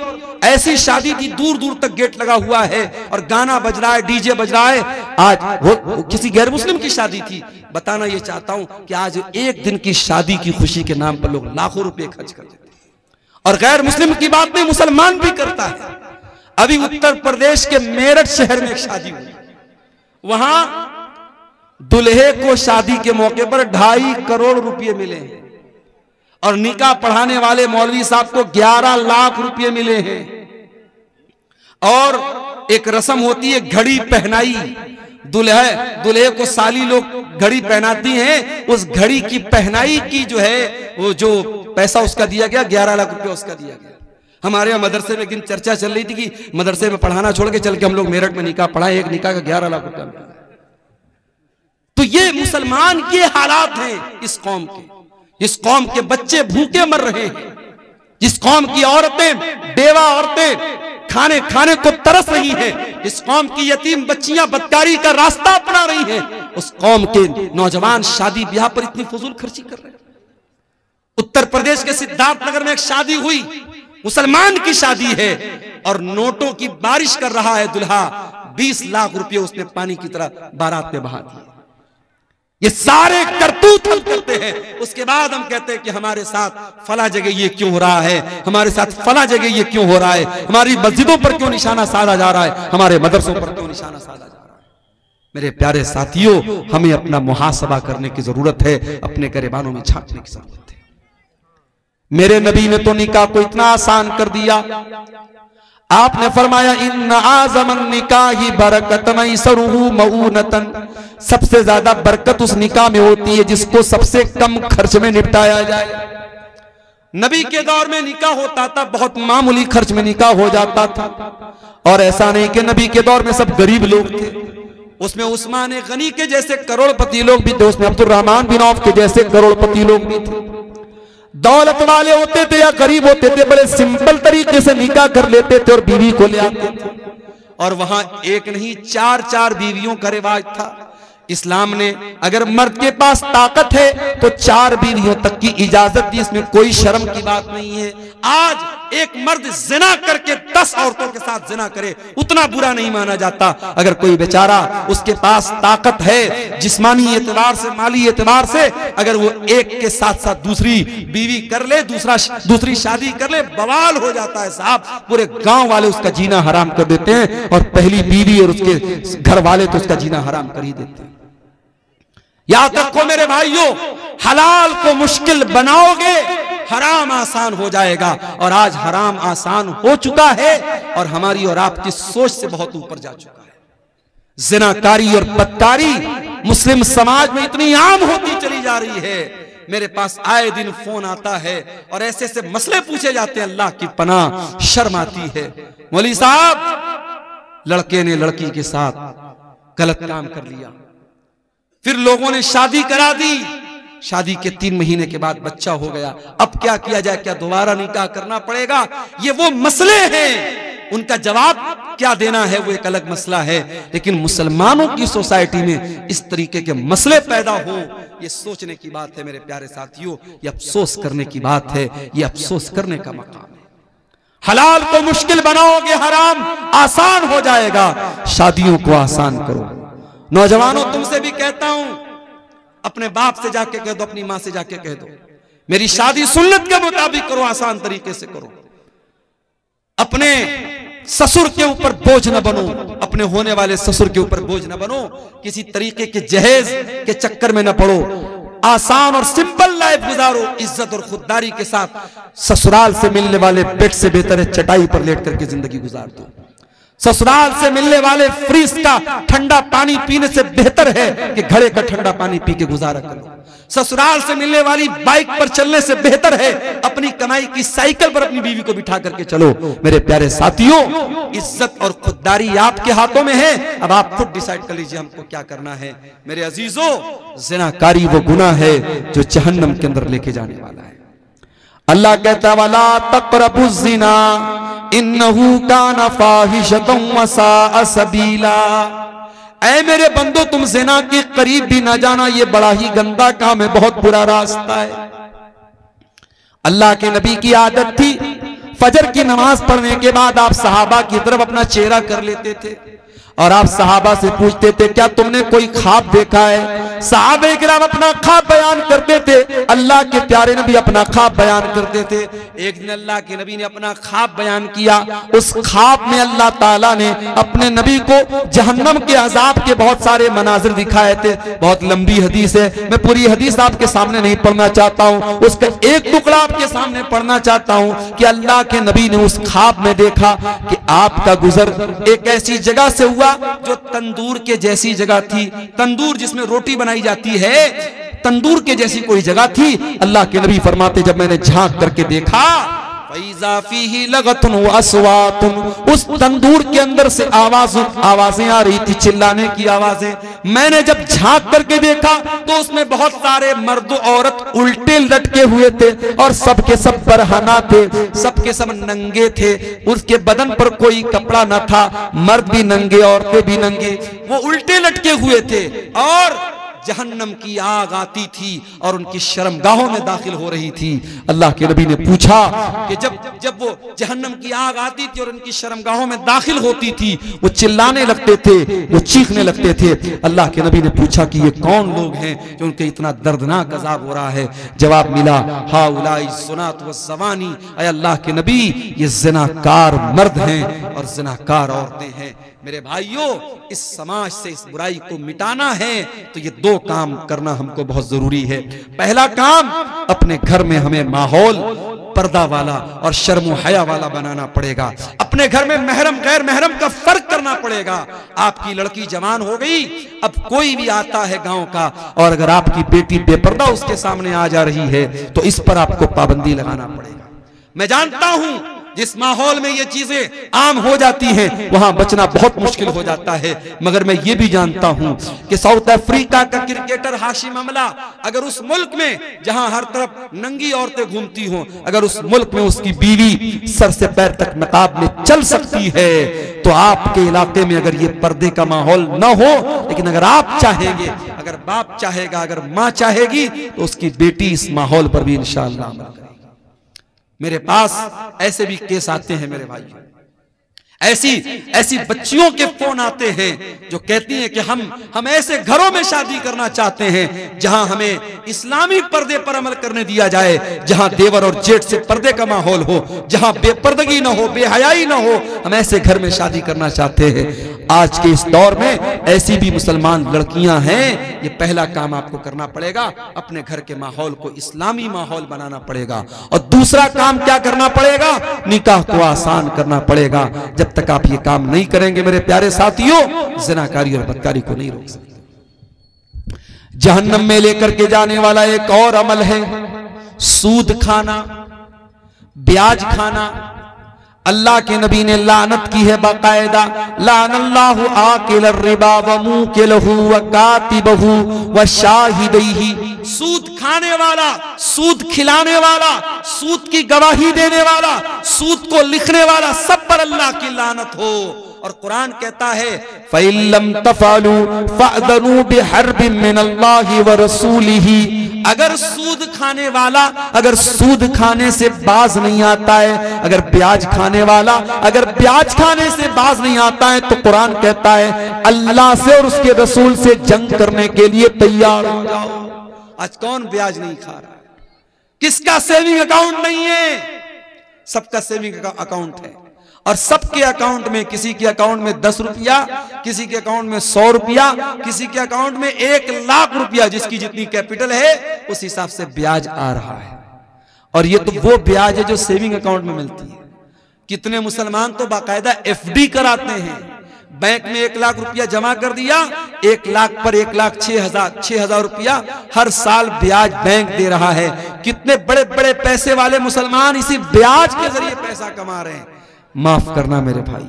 Speaker 1: ऐसी शादी थी, दूर दूर तक गेट लगा हुआ है और गाना बज रहा है, डीजे बज रहा है। आज वो किसी गैर मुस्लिम की शादी थी। बताना ये चाहता हूं कि आज एक दिन की शादी की खुशी के नाम पर लोग लाखों रुपए खर्च कर देते हैं। और गैर मुस्लिम की बात नहीं, मुसलमान भी करता है। अभी उत्तर प्रदेश के मेरठ शहर में एक शादी हुई, वहां दुल्हे को शादी के मौके पर 2.5 करोड़ रुपए मिले हैं और निकाह पढ़ाने वाले मौलवी साहब को 11 लाख रुपए मिले हैं। और एक रस्म होती है घड़ी पहनाई, दुल्हे को साली लोग घड़ी पहनाती हैं, उस घड़ी की पहनाई की जो है वो जो पैसा उसका दिया गया 11 लाख रुपए उसका दिया गया। हमारे यहाँ मदरसे में एक दिन चर्चा चल रही थी कि मदरसे में पढ़ाना छोड़ के चल के हम लोग मेरठ में निकाह पढ़ाए, एक निकाह का 11 लाख रुपया मिला। तो ये मुसलमान के हालात हैं इस कौम के, जिस कौम के बच्चे भूखे मर रहे हैं, जिस कौम की औरतें, बेवा औरतें खाने खाने को तरस रही हैं, जिस कौम की यतीम बच्चियां बदकारी का रास्ता अपना रही हैं, उस कौम के नौजवान शादी ब्याह पर इतनी फजूल खर्ची कर रहे हैं। उत्तर प्रदेश के सिद्धार्थनगर में एक शादी हुई, मुसलमान की शादी है और नोटों की बारिश कर रहा है दुल्हा। 20 लाख रुपए उसने पानी की तरह बारात में बहा दिए। ये सारे करतूत हम करते हैं, उसके बाद हम कहते हैं कि हमारे साथ फला जगह ये क्यों हो रहा है, हमारे साथ फला जगह ये क्यों हो रहा है, हमारी मस्जिदों पर क्यों निशाना साधा जा रहा है, हमारे मदरसों पर क्यों निशाना साधा जा रहा है। मेरे प्यारे साथियों, हमें अपना मुहासबा करने की जरूरत है, अपने गिरबानों में झांकने की जरूरत है। मेरे नबी ने तो निकाह को इतना आसान कर दिया। आपने फरमाया इन्न आज़मन निकाही बरकतन सरुहु मऊनतन, सबसे ज्यादा बरकत उस निकाह में होती है जिसको सबसे कम खर्च में निपटाया जाए। नबी के दौर में निकाह होता था, बहुत मामूली खर्च में निकाह हो जाता था। और ऐसा नहीं कि नबी के दौर में सब गरीब लोग थे, उसमें उस्मान गनी के जैसे करोड़पति लोग भी थे, उसमें अब्दुर्रहमान बिन औफ के जैसे करोड़पति लोग भी थे। दौलत वाले होते थे या गरीब होते थे, बड़े सिंपल तरीके से निकाह कर लेते थे और बीवी को ले आते थे। और वहां एक नहीं 4-4 बीवियों का रिवाज था। इस्लाम ने अगर मर्द के पास ताकत है तो 4 बीवियों तक की इजाजत दी, इसमें कोई शर्म की बात नहीं है। आज एक मर्द जिना करके 10 औरतों के साथ जिना करे, उतना बुरा नहीं माना जाता। अगर कोई बेचारा उसके पास ताकत है जिस्मानी एतबार से, माली एतबार से, अगर वो एक के साथ साथ दूसरी बीवी कर ले, दूसरी शादी कर ले, बवाल हो जाता है साहब। पूरे गांव वाले उसका जीना हराम कर देते हैं और पहली बीवी और उसके घर वाले तो उसका जीना हराम कर ही देते हैं। याद रखो मेरे भाइयों, हलाल को मुश्किल बनाओगे हराम आसान हो जाएगा। और आज हराम आसान हो चुका है और हमारी और आपकी सोच से बहुत ऊपर जा चुका है। जिनाकारी और बदकारी मुस्लिम समाज में इतनी आम होती चली जा रही है। मेरे पास आए दिन फोन आता है और ऐसे ऐसे मसले पूछे जाते हैं, अल्लाह की पनाह शर्म आती है। मौलवी साहब, लड़के ने लड़की के साथ गलत काम कर लिया, फिर लोगों ने शादी करा दी, शादी के 3 महीने के बाद बच्चा हो गया, अब क्या किया जाए, क्या दोबारा निकाह करना पड़ेगा? ये वो मसले हैं, उनका जवाब क्या देना है वो एक अलग मसला है, लेकिन मुसलमानों की सोसाइटी में इस तरीके के मसले पैदा हो, ये सोचने की बात है मेरे प्यारे साथियों, ये अफसोस करने की बात है, ये अफसोस करने का मकाम है। हलाल को मुश्किल बनाओगे, हराम आसान हो जाएगा। शादियों को आसान करो। नौजवानों, तुमसे भी कहता हूं, अपने बाप से जाके कह दो, अपनी मां से जाके कह दो, मेरी शादी सुन्नत के मुताबिक करो, आसान तरीके से करो। अपने ससुर के ऊपर बोझ न बनो, अपने होने वाले ससुर के ऊपर बोझ न बनो, किसी तरीके के जहेज के चक्कर में न पड़ो। आसान और सिंपल लाइफ गुजारो, इज्जत और खुददारी के साथ। ससुराल से मिलने वाले बेड से बेहतर है चटाई पर लेट करके जिंदगी गुजार दो। ससुराल से मिलने वाले फ्रिज का ठंडा पानी पीने से बेहतर है कि घड़े का ठंडा पानी पी के गुजारा करो। ससुराल से मिलने वाली बाइक पर चलने से बेहतर है अपनी कमाई की साइकिल पर अपनी बीवी को बिठा करके चलो। मेरे प्यारे साथियों, इज्जत और खुददारी आपके हाथों में है, अब आप खुद डिसाइड कर लीजिए हमको क्या करना है। मेरे अजीजों, ज़िनाकारी वो गुनाह है जो जहन्नम के अंदर लेके जाने वाला है। अल्लाह कहता वला तक़रबु ज़िना इन्नहु काना फ़ाहिशतन व साअ सबीला। ऐ मेरे बंदो, तुम ज़िना के करीब भी ना जाना, ये बड़ा ही गंदा काम है, बहुत बुरा रास्ता है। अल्लाह के नबी की आदत थी, फजर की नमाज पढ़ने के बाद आप सहाबा की तरफ अपना चेहरा कर लेते थे और आप सहाबा से पूछते थे क्या तुमने कोई ख्वाब देखा है। सहाबे किराम अपना ख्वाब बयान करते थे, अल्लाह के प्यारे नबी अपना ख्वाब बयान करते थे। एक दिन अल्लाह के नबी ने अपना ख्वाब बयान किया। उस ख्वाब में अल्लाह ताला ने अपने नबी को जहन्नम के अजाब के बहुत सारे मनाजिर दिखाए थे। बहुत लंबी हदीस है, मैं पूरी हदीस आपके सामने नहीं पढ़ना चाहता हूँ, उसका एक टुकड़ा आपके सामने पढ़ना चाहता हूँ कि अल्लाह के नबी ने उस ख्वाब में देखा कि आपका गुजर एक ऐसी जगह से हुआ जो तंदूर के जैसी जगह थी। तंदूर जिसमें रोटी बनाई जाती है, तंदूर के जैसी कोई जगह थी। अल्लाह के नबी फरमाते जब मैंने झांक करके देखा, उस तंदूर के अंदर से आवाजें आ रही थी, चिल्लाने की आवाजें। मैंने जब झांक करके देखा तो उसमें बहुत सारे मर्द औरत उल्टे लटके हुए थे और सबके सब बरहना थे, सबके सब नंगे थे। उसके बदन पर कोई कपड़ा न था, मर्द भी नंगे औरतें भी नंगे, वो उल्टे लटके हुए थे और जहन्नम की आग आती थी और उनकी शर्मगाहों में दाखिल हो रही थी। अल्लाह के नबी ने पूछा कि जब वो जहन्नम की आग आती थी और उनकी शर्मगाहों में दाखिल होती थी, वो चिल्लाने लगते थे, वो चीखने लगते थे। अल्लाह के नबी ने पूछा कि ये कौन लोग हैं जो उनके इतना दर्दनाक अजाब हो रहा है। जवाब मिला हाउलाई ज़ुनात व ज़वानी, ऐ अल्लाह के नबी ये ज़िनाकार मर्द हैं और ज़िनाकार औरतें हैं। मेरे भाइयों, इस समाज से इस बुराई को मिटाना है तो ये दो काम करना हमको बहुत जरूरी है। पहला काम, अपने घर में हमें माहौल पर्दा वाला और शर्म हया वाला बनाना पड़ेगा। अपने घर में महरम गैर महरम का फर्क करना पड़ेगा। आपकी लड़की जवान हो गई, अब कोई भी आता है गांव का और अगर आपकी बेटी बेपर्दा उसके सामने आ जा रही है तो इस पर आपको पाबंदी लगाना पड़ेगा। मैं जानता हूं जिस माहौल में ये चीजें आम हो जाती हैं वहां बचना बहुत मुश्किल हो जाता है, मगर मैं ये भी जानता हूं कि साउथ अफ्रीका का क्रिकेटर हाशिम अमला अगर उस मुल्क में जहां हर तरफ नंगी औरतें घूमती हों, अगर उस मुल्क में उसकी बीवी सर से पैर तक नकाब में चल सकती है तो आपके इलाके में अगर ये पर्दे का माहौल न हो, लेकिन अगर आप चाहेंगे, अगर बाप चाहेगा, अगर माँ चाहेगी तो उसकी बेटी इस माहौल पर भी इंशाअल्लाह अमल करेगी। मेरे पास ऐसे भी केस आते हैं मेरे भाई, ऐसी बच्चियों के फोन आते हैं जो कहती हैं कि हम ऐसे घरों में शादी करना चाहते हैं जहां हमें इस्लामी पर्दे पर अमल करने दिया जाए, जहां देवर और जेठ से पर्दे का माहौल हो, जहां बेपर्दगी ना हो, बेहयाई ना हो, हम ऐसे घर में शादी करना चाहते हैं। आज के इस दौर में ऐसी भी मुसलमान लड़कियां हैं। ये पहला काम आपको करना पड़ेगा, अपने घर के माहौल को इस्लामी माहौल बनाना पड़ेगा। और दूसरा काम क्या करना पड़ेगा, निकाह को आसान करना पड़ेगा। जब तक आप ये काम नहीं करेंगे मेरे प्यारे साथियों, ज़िनाकारी और बदकारी को नहीं रोक सकते। जहन्नम में लेकर के जाने वाला एक और अमल है सूद खाना, ब्याज खाना। अल्लाह के नबी ने लानत की है बाकायदा, लानल्लाहु आकिल रिबा व मुकिलहु व कातिबहु व शाहिदैहि। सूद खाने वाला, सूद खिलाने वाला, सूद की गवाही देने वाला, सूद को लिखने वाला, सब पर अल्लाह की लानत हो। और कुरान कहता है फ़इल्लम तफ़अलू फ़अज़नू बिहर्बिन मिनल्लाहि व रसूलिही। अगर सूद खाने वाला अगर सूद खाने से बाज नहीं आता है, अगर ब्याज खाने वाला अगर ब्याज खाने से बाज नहीं आता है, तो कुरान कहता है अल्लाह से और उसके रसूल से जंग करने के लिए तैयार हो जाओ। आज कौन ब्याज नहीं खा रहा है? किसका सेविंग अकाउंट नहीं है? सबका सेविंग अकाउंट है, और सबके अकाउंट में, किसी के अकाउंट में 10 रुपया, किसी के अकाउंट में 100 रुपया, किसी के अकाउंट में 1 लाख रुपया, जिसकी जितनी कैपिटल है उस हिसाब से ब्याज आ रहा है। और ये तो वो ब्याज है जो सेविंग अकाउंट में मिलती है। कितने मुसलमान तो बाकायदा FD कराते हैं, बैंक में 1 लाख रुपया जमा कर दिया, 1 लाख पर 1,06,000 रुपया हर साल ब्याज बैंक दे रहा है। कितने बड़े बड़े पैसे वाले मुसलमान इसी ब्याज के जरिए पैसा कमा रहे हैं। माफ करना मेरे भाई,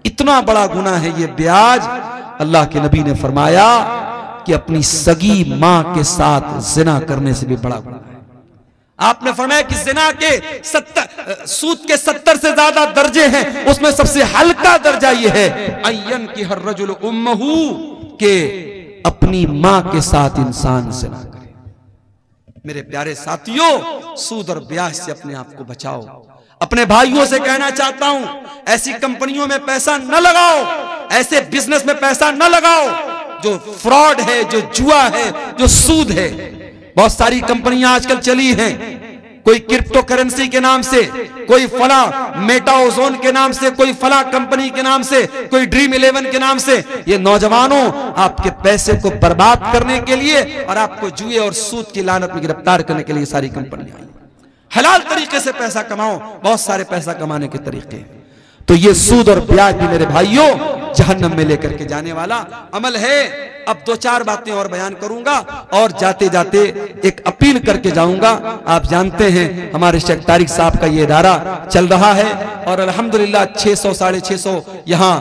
Speaker 1: इतना बड़ा गुनाह है ये ब्याज। अल्लाह के नबी ने फरमाया कि अपनी सगी मां के साथ जिना करने से भी बड़ा गुनाह है। आपने फरमाया कि जिना के 70 सूद के 70 से ज्यादा दर्जे हैं, उसमें सबसे हल्का दर्जा यह है अय्यन की हर रजुल उम्महू, के अपनी मां के साथ इंसान जिना करे। मेरे प्यारे साथियों, सूद और ब्याज से अपने आप को बचाओ। अपने भाइयों से कहना चाहता हूं, ऐसी कंपनियों में पैसा न लगाओ, ऐसे बिजनेस में पैसा न लगाओ जो फ्रॉड है, जो जुआ है, जो सूद है। बहुत सारी कंपनियां आजकल चली हैं, कोई क्रिप्टो करेंसी के नाम से, कोई फला मेटा ओजोन के नाम से, कोई फला कंपनी के नाम से, कोई ड्रीम 11 के नाम से। ये नौजवानों आपके पैसे को बर्बाद करने के लिए और आपको जुए और सूद की लानत में गिरफ्तार करने के लिए सारी कंपनियां आई। हलाल तरीके से पैसा कमाओ, बहुत सारे पैसा कमाने के तरीके। तो ये सूद और ब्याज भी मेरे भाइयों जहन्नम में लेकर के जाने वाला अमल है। अब 2-4 बातें और बयान करूंगा और जाते जाते एक अपील करके जाऊंगा। आप जानते हैं हमारे शेख तारिक साहब का ये इदारा चल रहा है और अल्हम्दुलिल्लाह 600-650 यहाँ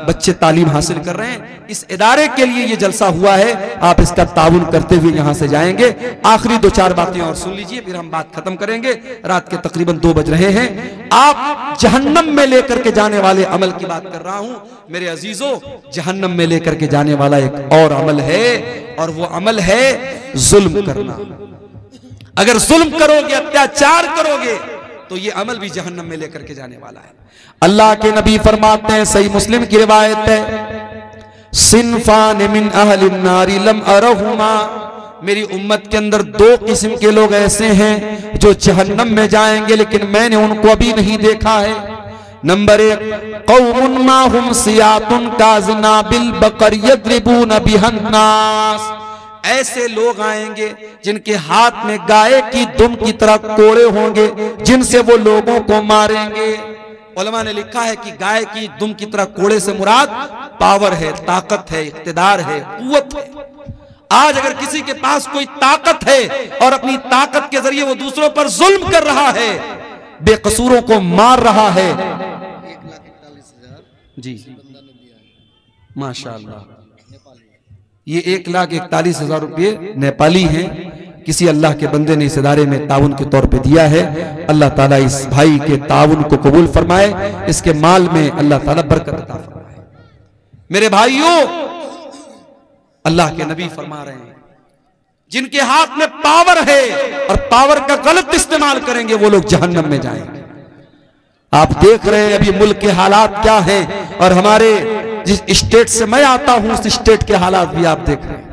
Speaker 1: बच्चे तालीम हासिल कर रहे हैं। इस इदारे के लिए ये जलसा हुआ है, आप इसका ताउन करते हुए यहाँ से जाएंगे। आखिरी 2-4 बातें और सुन लीजिए, फिर हम बात खत्म करेंगे। रात के तकरीबन 2 बज रहे हैं। आप जहन्नम में लेकर के जाने वाले अमल की बात कर रहा हूं मेरे अजीजों। जहन्नम में लेकर के जाने वाला एक और अमल है, और वो अमल है जुल्म करना। अगर जुल्म करोगे, अत्याचार करोगे, तो ये अमल भी जहन्नम में लेकर के जाने वाला है। अल्लाह के नबी फरमाते हैं, सही मुस्लिम की रिवायत है, सिनफान मिन अहलिन नारी लम अरहुमा। मेरी उम्मत के अंदर 2 किस्म के लोग ऐसे हैं जो जहन्नम में जाएंगे, लेकिन मैंने उनको अभी नहीं देखा है। नंबर 1, कौमुन माहुम सियातुन काज़ना बिल बकर यद्रिबून बिहन्नास। ऐसे लोग आएंगे जिनके हाथ में गाय की दुम की तरह कोड़े होंगे, जिनसे वो लोगों को मारेंगे। उलमा ने लिखा है कि गाय की दुम की तरह कोड़े से मुराद पावर है, ताकत है, इख्तिदार है, कुव्वत है। आज अगर किसी के पास कोई ताकत है और अपनी ताकत के जरिए वो दूसरों पर जुल्म कर रहा है, बेकसूरों को मार रहा है, 1,41,000 जी माशाअल्लाह, ये 1,41,000 रुपये नेपाली हैं। किसी अल्लाह के बंदे ने इस इदारे में ताउन के तौर पे दिया है। अल्लाह ताला इस भाई के ताउन को कबूल फरमाए, इसके माल में अल्लाह ताला बरकत अता फरमाए। मेरे भाइयों, अल्लाह के नबी फरमा रहे हैं, जिनके हाथ में पावर है और पावर का गलत इस्तेमाल करेंगे, वो लोग जहन्नम में जाएंगे। आप देख रहे हैं अभी मुल्क के हालात क्या हैं, और हमारे जिस स्टेट से मैं आता हूं उस स्टेट के हालात भी आप देख रहे हैं।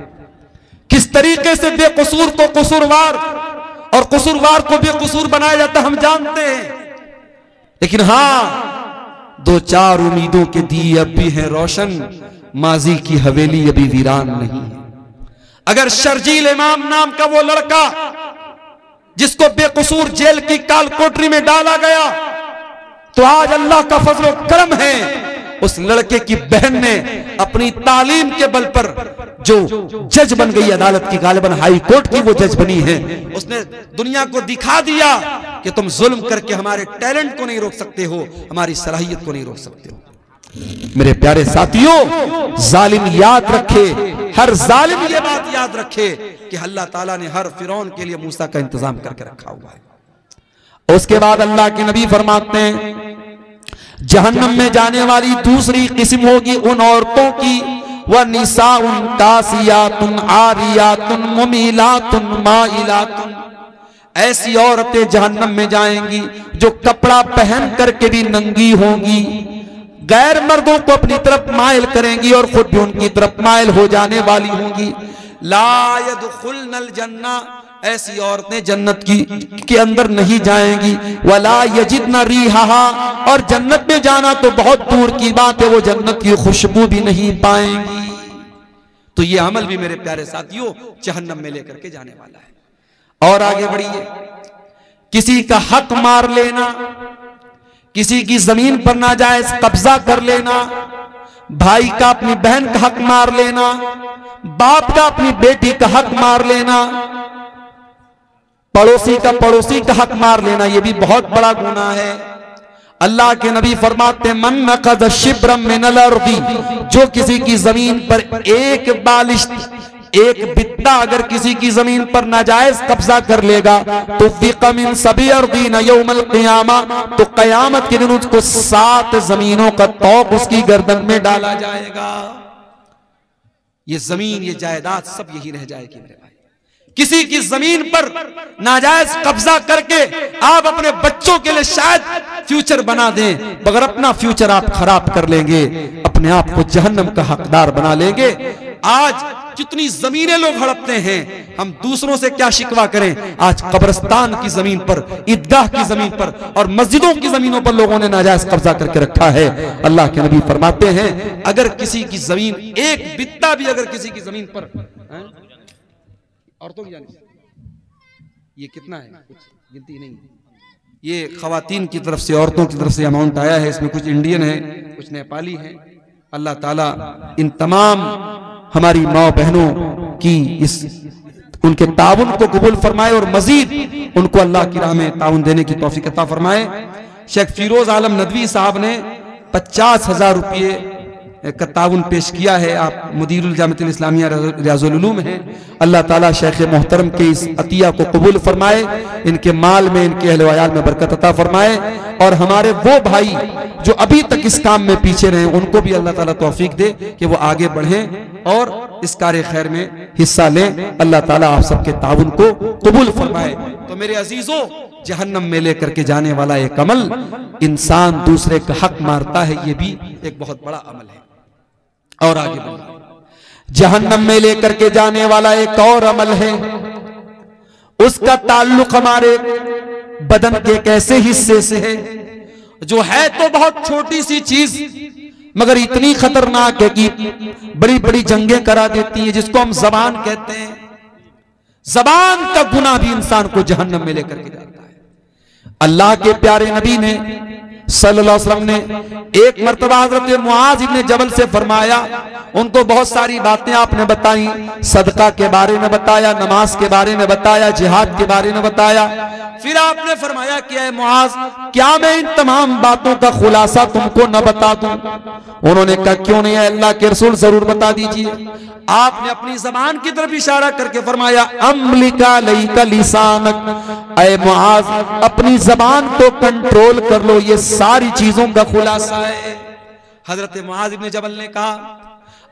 Speaker 1: किस तरीके से बेकसूर को कसूरवार और कसूरवार को बेकसूर बनाया जाता हम जानते हैं। लेकिन हां, 2-4 उम्मीदों के दिए अब भी हैं रोशन, माजी की हवेली अभी वीरान नहीं है। अगर शर्जील इमाम नाम का वो लड़का जिसको बेकसूर जेल की काल कोठरी में डाला गया, तो आज अल्लाह का फजल और करम है, उस लड़के की बहन ने अपनी तालीम के बल पर जो जज बन गई, अदालत की गालिबन हाई कोर्ट की वो जज बनी है, उसने दुनिया को दिखा दिया कि तुम जुल्म करके हमारे टैलेंट को नहीं रोक सकते हो, हमारी सलाहियत को नहीं रोक सकते हो। मेरे प्यारे साथियों, जालिम याद रखे, हर जालिम ये बात याद रखे कि अल्लाह ताला ने हर फिरौन के लिए मूसा का इंतजाम करके रखा हुआ है। उसके बाद अल्लाह के नबी फरमाते हैं, जहन्नम में जाने वाली दूसरी किस्म होगी उन औरतों की, वह निसाउन कासियातुन आरियातुन मुमीलातुन माइलातुन, ऐसी औरतें जहन्नम में जाएंगी जो कपड़ा पहन करके भी नंगी होंगी, गैर मर्दों को अपनी तरफ माइल करेंगी और खुद भी उनकी तरफ माइल हो जाने वाली होंगी। ला यदखुलनल जन्ना, ऐसी औरतें जन्नत के अंदर नहीं जाएंगी। वला यजिदन रिहा, और जन्नत में जाना तो बहुत दूर की बात है, वो जन्नत की खुशबू भी नहीं पाएंगी। तो ये अमल भी मेरे प्यारे साथियों जहन्नम में लेकर के जाने वाला है। और आगे बढ़िए, किसी का हक मार लेना, किसी की जमीन पर नाजायज कब्जा कर लेना, भाई का अपनी बहन का हक मार लेना, बाप का अपनी बेटी का हक मार लेना, पड़ोसी का पड़ोसी का हक मार लेना, यह भी बहुत बड़ा गुनाह है। अल्लाह के नबी फरमाते मन नक़ज़ शिब्रम मिनल अर्दी, जो किसी की जमीन पर एक बालिश, एक बित्ता अगर किसी की जमीन पर नाजायज कब्जा कर लेगा तो फिक़ मिन सभी अर्दीन यौमल क़ियामा, तो क़यामत के दिन उसको 7 जमीनों का तौक़ उसकी गर्दन में डाला जाएगा। ये जमीन, ये जायदाद सब यही रह जाएगी मेरे भाई। किसी की जमीन पर नाजायज कब्जा करके आप अपने बच्चों के लिए शायद फ्यूचर बना दें, मगर अपना फ्यूचर आप खराब कर लेंगे, अपने आप को जहन्नम का हकदार बना लेंगे। आज कितनी जमीनें लोग हड़पते हैं, हम दूसरों से क्या शिकवा करें। आज कब्रिस्तान की जमीन पर, ईदगाह की जमीन पर और मस्जिदों की जमीनों पर लोगों ने नाजायज कब्जा करके रखा है। अल्लाह के नबी फरमाते हैं अगर किसी की जमीन, एक बित्ता भी अगर किसी की जमीन पर, औरतों की जाने ये कितना है, कुछ गिनती नहीं, ये खवातीन की तरफ से, औरतों की तरफ से अमाउंट आया है। इसमें कुछ इंडियन है, कुछ नेपाली है। अल्लाह ताला इन तमाम हमारी माँ बहनों की इस उनके ताउन को कबूल फरमाए और मजीद उनको अल्लाह की राह में ताउन देने की तौफीक अता फरमाए। शेख फिरोज आलम नदवी साहब ने 50,000 रुपये का ताउन पेश किया है। आप मुदीरुल जामिअतुल इस्लामिया रियाजुल उलूम हैं। अल्लाह ताला शेख मोहतरम के इस अतिया को कबूल फरमाए, इनके माल में, इनके अहल वयाल में बरकत अता फरमाए, और हमारे वो भाई जो अभी तक इस काम में पीछे रहे उनको भी अल्लाह ताला तौफीक दे कि वो आगे बढ़ें और इस कार्य खैर में हिस्सा लें। अल्लाह ताला आप सबके ताउन को कबूल फरमाए। तो मेरे अजीजों, जहन्नम में लेकर के जाने वाला एक अमल, इंसान दूसरे का हक मारता है, ये भी एक बहुत बड़ा अमल है। और आगे बढ़िए, जहन्नम में लेकर के जाने वाला एक और अमल है, उसका ताल्लुक हमारे बदन के एक ऐसे हिस्से से है जो है तो बहुत छोटी सी चीज मगर इतनी खतरनाक है कि बड़ी बड़ी जंगें करा देती है, जिसको हम जबान कहते हैं। जबान का गुनाह भी इंसान को जहन्नम में लेकर के जाता है। अल्लाह के प्यारे नबी ने सल्लल्लाहु अलैहि वसल्लम ने एक मर्तबा हजरत मुआज इब्ने जबल से फरमाया, उनको बहुत सारी बातें आपने बताई, सदका के बारे में बताया, नमाज के बारे में बताया, जिहाद के बारे में बताया। फिर आपने फरमाया कि ऐ मुआज, क्या मैं इन तमाम बातों का खुलासा तुमको न बता दूं? उन्होंने कहा क्यों नहीं है अल्लाह के रसूल, जरूर बता दीजिए। आपने अपनी जबान की तरफ इशारा करके फरमाया अम्लिका लैका लिसानक, ऐ मुआज अपनी जबान को कंट्रोल कर लो, ये सारी चीजों का खुलासा है। हजरत मुआज इब्ने जबल ने कहा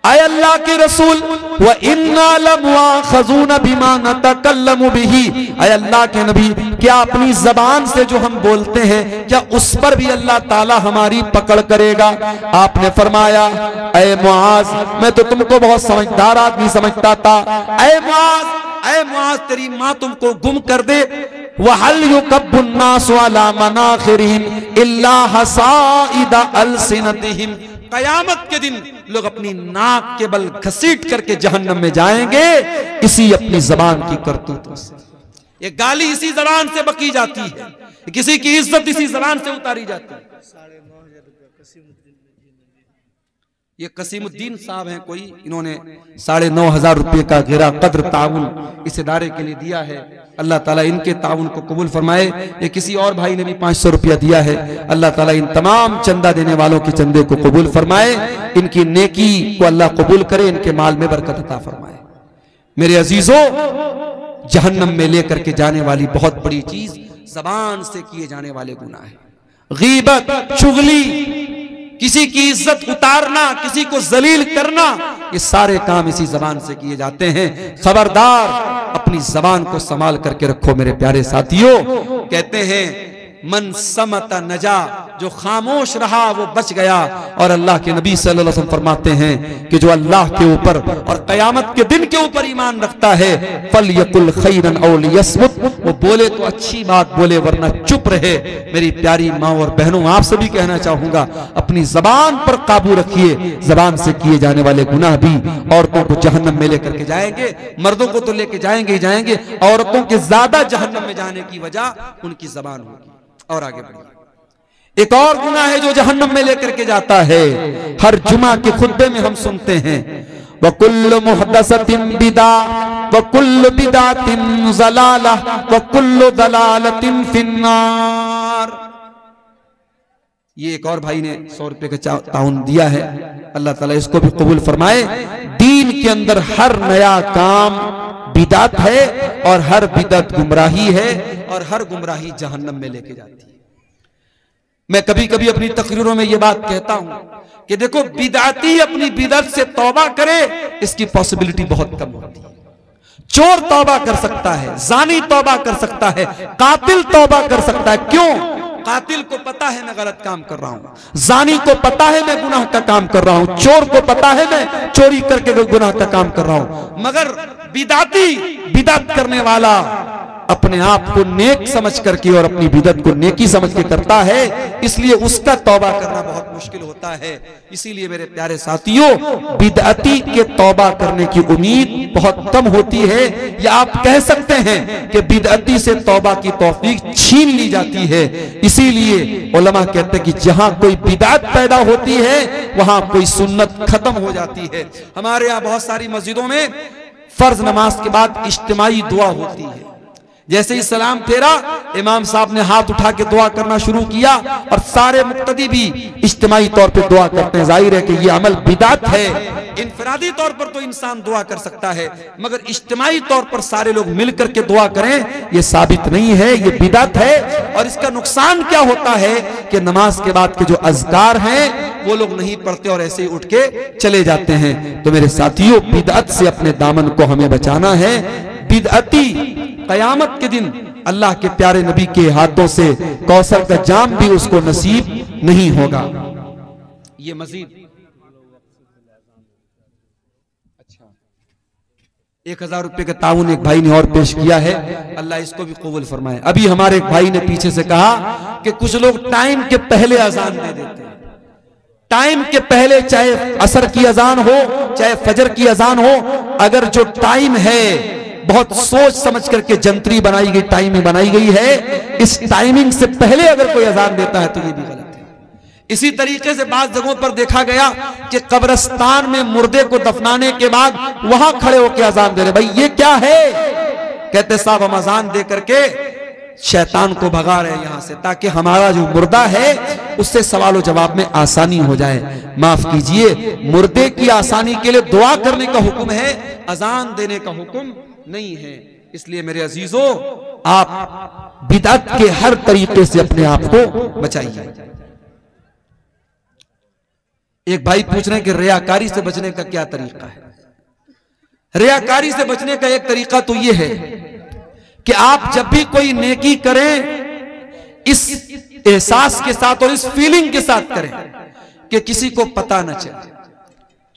Speaker 1: ऐ अल्लाह के रसूल, व इन्ना लमुआखज़ून बिमा नतकल्लमु बिही, ऐ अल्लाह के नबी, क्या अपनी जबान से जो हम बोलते हैं क्या उस पर भी अल्लाह ताला हमारी पकड़ करेगा? आपने फरमाया ऐ मुआज, मैं तो तुमको बहुत समझदार आदमी समझता था। ऐ मुआज, तेरी माँ तुमको गुम कर दे। वहल युकब्बुन नासु अला मनाखिरिहिम इल्ला हसाइद अलसिनतिहिम, कयामत के दिन लोग अपनी नाक के बल घसीट करके जहन्नम में जाएंगे इसी अपनी जबान की करतूतों से। ये गाली इसी जबान से बकी जाती है, किसी की इज्जत इसी जबान से उतारी जाती है। ये कसीमुद्दीन साहब हैं कोई, इन्होंने 9,500 रुपये का गिरा कद्र ताउन इस इदारे के लिए दिया है। अल्लाह ताला इनके ताउन को कबूल फरमाए। ये किसी और भाई ने भी 500 रुपया दिया है। अल्लाह ताला इन तमाम चंदा देने वालों के चंदे को कबूल फरमाए, इनकी नेकी को अल्लाह कबूल करे, इनके माल में बरकत अता फरमाए। मेरे अजीजों, जहन्नम में लेकर के जाने वाली बहुत बड़ी चीज जबान से किए जाने वाले गुनाह है। गीबत, चुगली, किसी की इज्जत उतारना, किसी को जलील करना, ये सारे काम इसी जबान से किए जाते हैं। खबरदार अपनी जबान को संभाल करके रखो मेरे प्यारे साथियों। कहते हैं मन समता नजा, जो खामोश रहा वो बच गया। और अल्लाह के नबी सल्लल्लाहु अलैहि वसल्लम फरमाते हैं कि जो अल्लाह के ऊपर और कयामत के दिन के ऊपर ईमान रखता है, फलयकुल खैरन औ लियस्मुत, वो बोले तो अच्छी बात बोले वरना चुप रहे। मेरी प्यारी माँ और बहनों, आप सभी कहना चाहूंगा, अपनी जबान पर काबू रखिए। जबान से किए जाने वाले गुनाह भी औरतों को जहन्नम में लेकर के जाएंगे। मर्दों को तो लेके जाएंगे ही जाएंगे, औरतों के ज्यादा जहन्नम में जाने की वजह उनकी जबान होगी। और आगे बढ़िए, एक और गुनाह है जो जहन्नम में लेकर के जाता है। हर जुमा के खुतबे में हम सुनते हैं, वकुल्लु मुहदसतिन बिदा वकुल्लु बिदातिन ज़लाला वकुल्लु ज़लालतिन फिन्नार। ये एक और भाई ने 100 रुपए का ताउन दिया है, अल्लाह ताला इसको भी कबूल फरमाए। दीन के अंदर हर नया काम बिदात है और हर बिदात गुमराही है और हर गुमराही जहन्नम में लेके जाती है। मैं कभी कभी अपनी तकरीरों में ये बात कहता हूं कि देखो, बिदाती अपनी बिदत से तौबा करे, इसकी पॉसिबिलिटी बहुत कम होती है। चोर तौबा कर सकता है, जानी तौबा कर सकता है, कातिल तौबा कर सकता है। क्यों? कातिल को पता है मैं गलत काम कर रहा हूं, जानी को पता है मैं गुनाह का काम कर रहा हूं, चोर को पता है मैं चोरी करके गुनाह का काम कर रहा हूं। मगर बिदाती, बिदत करने वाला अपने आप को नेक समझ करके और अपनी बिदत को नेकी समझ के करता है, इसलिए उसका तौबा करना बहुत मुश्किल होता है। इसीलिए मेरे प्यारे साथियों, बिदअती के तौबा करने की उम्मीद बहुत कम होती है, या आप कह सकते हैं कि बिदअती से तौबा की तौफीक छीन ली जाती है। इसीलिए उलमा कहते हैं कि जहां कोई बिदअत पैदा होती है वहां कोई सुन्नत खत्म हो जाती है। हमारे यहाँ बहुत सारी मस्जिदों में फर्ज नमाज के बाद इज्तिमाई दुआ होती है। जैसे ही सलाम फेरा, इमाम साहब ने हाथ उठा के दुआ करना शुरू किया और सारे मुक्तदी भी इज्तिमाई तौर पे दुआ करते हैं। जाहिर है कि ये अमल बिदात है। इनफरादी तौर पर तो इंसान दुआ कर सकता है, मगर इज्तिमाई तौर पर सारे लोग मिलकर के दुआ करें, ये साबित नहीं है, ये बिदात है। और इसका नुकसान क्या होता है कि नमाज के बाद के जो अज़कार हैं वो लोग नहीं पढ़ते और ऐसे ही उठ के चले जाते हैं। तो मेरे साथियों, बिदअत से अपने दामन को हमें बचाना है। बिदअती कयामत के दिन अल्लाह के प्यारे नबी के हाथों से कौसर का जाम भी उसको नसीब नहीं होगा। ये मजीद 1000 रुपए का ताउन एक भाई ने और पेश किया है, अल्लाह इसको भी कबूल फरमाए। अभी हमारे एक भाई ने पीछे से कहा कि कुछ लोग टाइम के पहले अजान दे देते हैं। टाइम के पहले, चाहे असर की अजान हो चाहे फजर की अजान हो, अगर जो टाइम है बहुत सोच समझ करके जंतरी बनाई गई, टाइमिंग बनाई गई है, इस टाइमिंग से पहले अगर कोई अजान देता है तो ये भी गलत है। इसी तरीके से बात जगहों पर देखा गया कि कब्रिस्तान में मुर्दे को दफनाने के बाद वहां खड़े होकर अजान दे रहे। भाई ये क्या है? कहते साहब हम अजान दे करके शैतान को भगा रहे हैं यहां से, ताकि हमारा जो मुर्दा है उससे सवाल और जवाब में आसानी हो जाए। माफ कीजिए, मुर्दे की आसानी के लिए दुआ करने का हुक्म है, अजान देने का हुक्म नहीं है। इसलिए मेरे अजीजों, आप बिदअत के हर तरीके से अपने आप को बचाइए। एक भाई पूछ रहे हैं कि रियाकारी से बचने का क्या तरीका है? रियाकारी से बचने का एक तरीका तो यह है कि आप जब भी कोई नेकी करें, इस एहसास के साथ और इस फीलिंग के साथ करें कि किसी को पता न चले,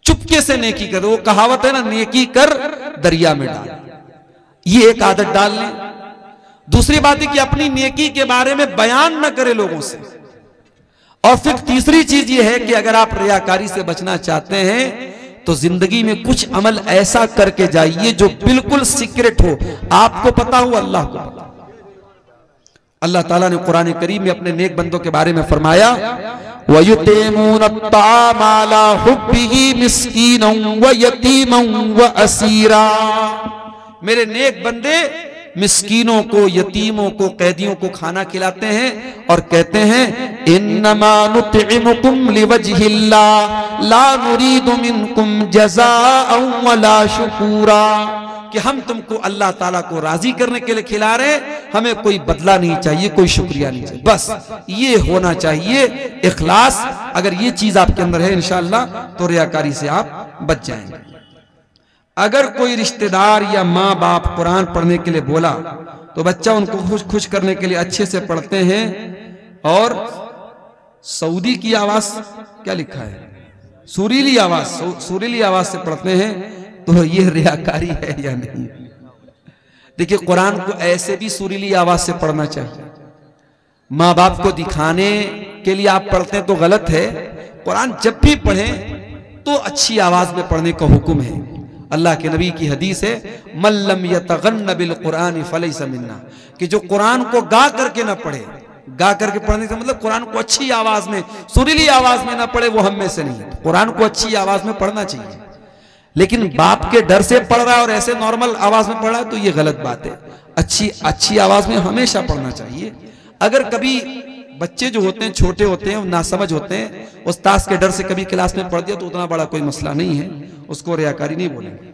Speaker 1: चुपके से नेकी करो। वो कहावत है ना, नेकी कर दरिया में डाल। ये एक आदत डाल लें। दूसरी बात है कि अपनी नेकी के बारे में बयान न करें लोगों से। और फिर तीसरी चीज ये है कि अगर आप रियाकारी से बचना चाहते हैं तो जिंदगी में कुछ अमल ऐसा करके जाइए जो बिल्कुल सीक्रेट हो, आपको पता हो, अल्लाह को पता। अल्लाह ताला ने कुरान करीम में अपने नेक बंदों के बारे में फरमाया, वयुतीमून अत्ताम अला हुब्बिही मिस्कीनन व यतीमन व असीरा। मेरे नेक बंदे मिस्कीनों को, यतीमों को, कैदियों को खाना खिलाते हैं और कहते हैं इन्नमा नुतइमुकुम लिवजहिल्लाह ला नुरीदु मिनकुम जज़ाअन वला शुकूरा, कि हम तुमको अल्लाह ताला को राजी करने के लिए खिला रहे हैं, हमें कोई बदला नहीं चाहिए, कोई शुक्रिया नहीं चाहिए, बस ये होना चाहिए इखलास। अगर ये चीज आपके अंदर है इंशाअल्लाह तो रियाकारी से आप बच जाएंगे। अगर कोई रिश्तेदार या माँ बाप कुरान पढ़ने के लिए बोला तो बच्चा उनको खुश करने के लिए अच्छे से पढ़ते हैं, और सऊदी की आवाज क्या लिखा है, सुरीली आवाज से पढ़ते हैं, तो ये रियाकारी है या नहीं? देखिए, कुरान को ऐसे भी सुरीली आवाज से पढ़ना चाहिए। माँ बाप को दिखाने के लिए आप पढ़ते हैं तो गलत है। कुरान जब भी पढ़ें तो अच्छी आवाज में पढ़ने का हुक्म है। अल्लाह के नबी की हदीस है, मल्लम यतगन्न बिल कुरान फलैसा मिन्ना, कि जो कुरान को गा करके ना पढ़े, गा करके पढ़ने का मतलब कुरान को अच्छी आवाज में, सुरीली आवाज में ना पढ़े, वो हम में से नहीं है। कुरान को अच्छी आवाज में पढ़ना चाहिए, लेकिन बाप के डर से पढ़ रहा है और ऐसे नॉर्मल आवाज में पढ़ रहा है तो ये गलत बात है। अच्छी आवाज में हमेशा पढ़ना चाहिए। अगर कभी बच्चे जो होते हैं, छोटे होते हैं, नासमझ होते हैं, उस्ताद के डर से कभी क्लास में पढ़ दिया तो उतना बड़ा कोई मसला नहीं है, उसको रियाकारी नहीं बोलेंगे।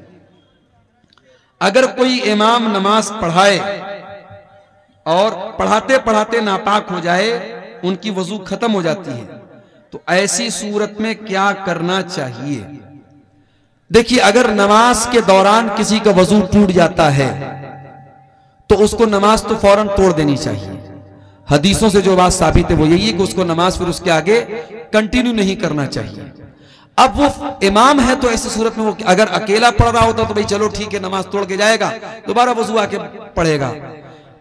Speaker 1: अगर कोई इमाम नमाज पढ़ाए और पढ़ाते पढ़ाते नापाक हो जाए, उनकी वजू खत्म हो जाती है, तो ऐसी सूरत में क्या करना चाहिए? देखिए, अगर नमाज के दौरान किसी का वजू टूट जाता है तो उसको नमाज तो फौरन तोड़ देनी चाहिए। हदीसों से जो बात साबित है वो यही है कि उसको नमाज फिर उसके आगे कंटिन्यू नहीं करना चाहिए। अब वो इमाम है तो ऐसी सूरत में वो अगर अकेला पढ़ रहा होता तो भाई चलो ठीक है, नमाज तोड़ के जाएगा, दोबारा वजू आके पढ़ेगा।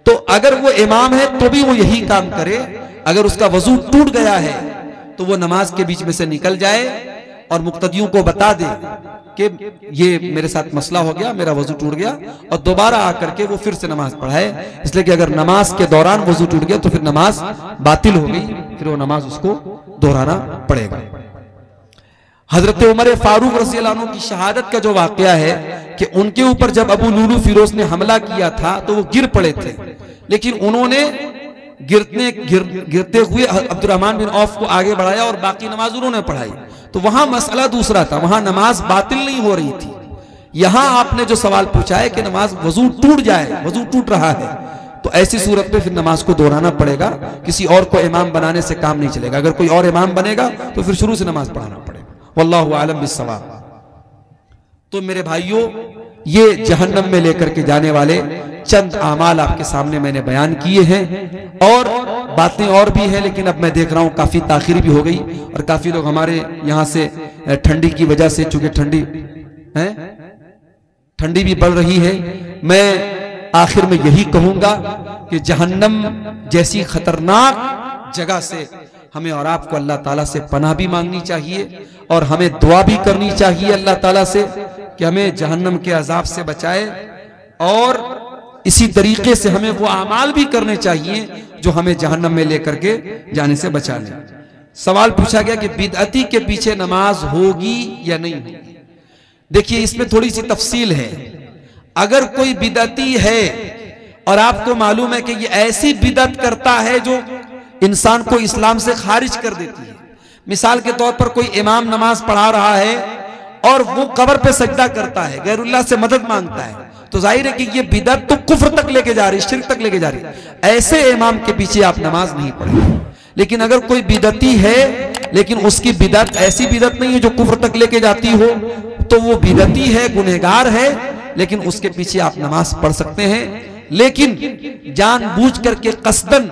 Speaker 1: तो अगर वो इमाम है तो भी वो यही काम करे। अगर उसका वजू टूट गया है तो वो नमाज के बीच में से निकल जाए और मुक्तदियों को बता दे कि ये मेरे साथ मसला हो गया, मेरा वजू टूट गया, और दोबारा आकर के वो फिर से नमाज पढ़ाए। इसलिए कि अगर नमाज के दौरान वजू टूट गया तो फिर नमाज बातिल हो गई, फिर वो नमाज उसको दोहराना पड़ेगा। हजरत उमर फारूक रज़ियल्लाहु अन्हु की शहादत का जो वाकया है कि उनके ऊपर जब अबू लुलू फिरोज ने हमला किया था तो वो गिर पड़े थे, लेकिन उन्होंने गिरते हुए अब्दुर्रहमान बिन औफ को आगे बढ़ाया और बाकी नमाज उन्होंने पढ़ाई। तो वहां मसला दूसरा था, वहां नमाज बातिल नहीं हो रही थी। यहां आपने जो सवाल पूछा है कि नमाज वजू टूट जाए, वजू टूट रहा है, तो ऐसी सूरत में फिर नमाज को दोहराना पड़ेगा। किसी और को इमाम बनाने से काम नहीं चलेगा। अगर कोई और इमाम बनेगा तो फिर शुरू से नमाज पढ़ाना पड़ेगा। वल्लाहु आलम बिस्सवाब। तो मेरे भाइयों, ये जहन्नम में लेकर के जाने वाले चंद आमाल आपके सामने मैंने बयान किए हैं, और बातें और भी हैं, लेकिन अब मैं देख रहा हूं काफी ताखिर भी हो गई और काफी लोग हमारे यहां से ठंडी की वजह से, चूंकि ठंडी भी बढ़ रही है, मैं आखिर में यही कहूंगा कि जहन्नम जैसी खतरनाक जगह से हमें और आपको अल्लाह ताला से पनाह भी मांगनी चाहिए और हमें दुआ भी करनी चाहिए अल्लाह ताला से कि हमें जहन्नम के अजाब से बचाए, और इसी तरीके से हमें वो अमाल भी करने चाहिए जो हमें जहन्नम में लेकर के जाने से बचा ले। सवाल पूछा गया कि बिदअती के पीछे नमाज होगी या नहीं होगी। देखिए, इसमें थोड़ी सी तफसील है। अगर कोई बिदअती है और आपको मालूम है कि ये ऐसी बिदअत करता है जो इंसान को इस्लाम से खारिज कर देती है, मिसाल के तौर पर कोई इमाम नमाज पढ़ा रहा है और वो कब्र पे सजदा करता है, गैरुल्लाह से मदद मांगता है, तो जाहिर है कि ये बिदअत तो कुफ्र तक लेके जा रही है, शिर्क तक लेके जा रही है। ऐसे इमाम के पीछे आप नमाज नहीं पढ़ेंगे। लेकिन अगर कोई बिदअती है लेकिन उसकी बिदअत ऐसी बिदअत नहीं है जो कुफ्र तक लेके जाती हो, तो वो बिदअती है, गुनहगार है, लेकिन उसके पीछे आप नमाज पढ़ सकते हैं। लेकिन जानबूझ करके कसदन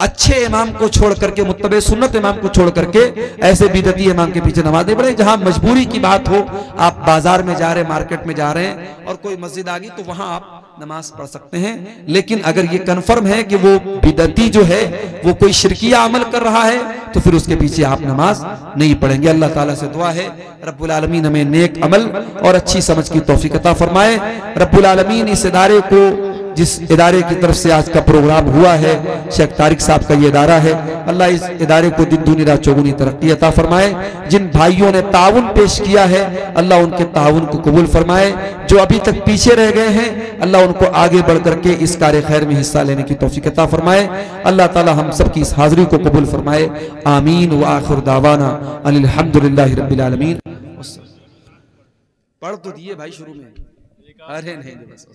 Speaker 1: अच्छे इमाम को छोड़ करके, मुत्तबे सुन्नत इमाम को छोड़ करके ऐसे बिदअती इमाम के पीछे नमाज नहीं पढ़े। जहां मजबूरी की बात हो, आप बाजार में जा रहे हैं, मार्केट में जा रहे हैं और कोई मस्जिद आ गई, तो वहां आप नमाज पढ़ सकते हैं। लेकिन अगर ये कन्फर्म है कि वो बिदअती जो है वो कोई शिरकिया अमल कर रहा है, तो फिर उसके पीछे आप नमाज नहीं पढ़ेंगे। अल्लाह ताला से दुआ है रब्बुल आलमीन हमें नेक अमल और अच्छी समझ की तौफीक अता फरमाए। रब्बुल आलमीन इस इदारे को, जिस इदारे की तरफ से आज का प्रोग्राम हुआ है, शेख तारिक साहब का ये इदारा है, अल्लाह इस इदारे को दिन दुनी रात चौगुनी तरक्की अता फरमाए। जिन भाइयों ने ताउन पेश किया है, अल्लाह उनके ताउन को कबूल फरमाए। जो अभी तक पीछे रह गए हैं, अल्लाह उनको आगे बढ़ करके इस कार्य खैर में हिस्सा लेने की तौफीक अता फरमाए। अल्लाह ताला हम सब की इस हाजिरी को कबूल फरमाए। आमीन व आखिर दावाना अल्हम्दुलिल्लाहि रब्बिल आलमीन। पढ़ तो दिए भाई शुरू में। अरे नहीं बस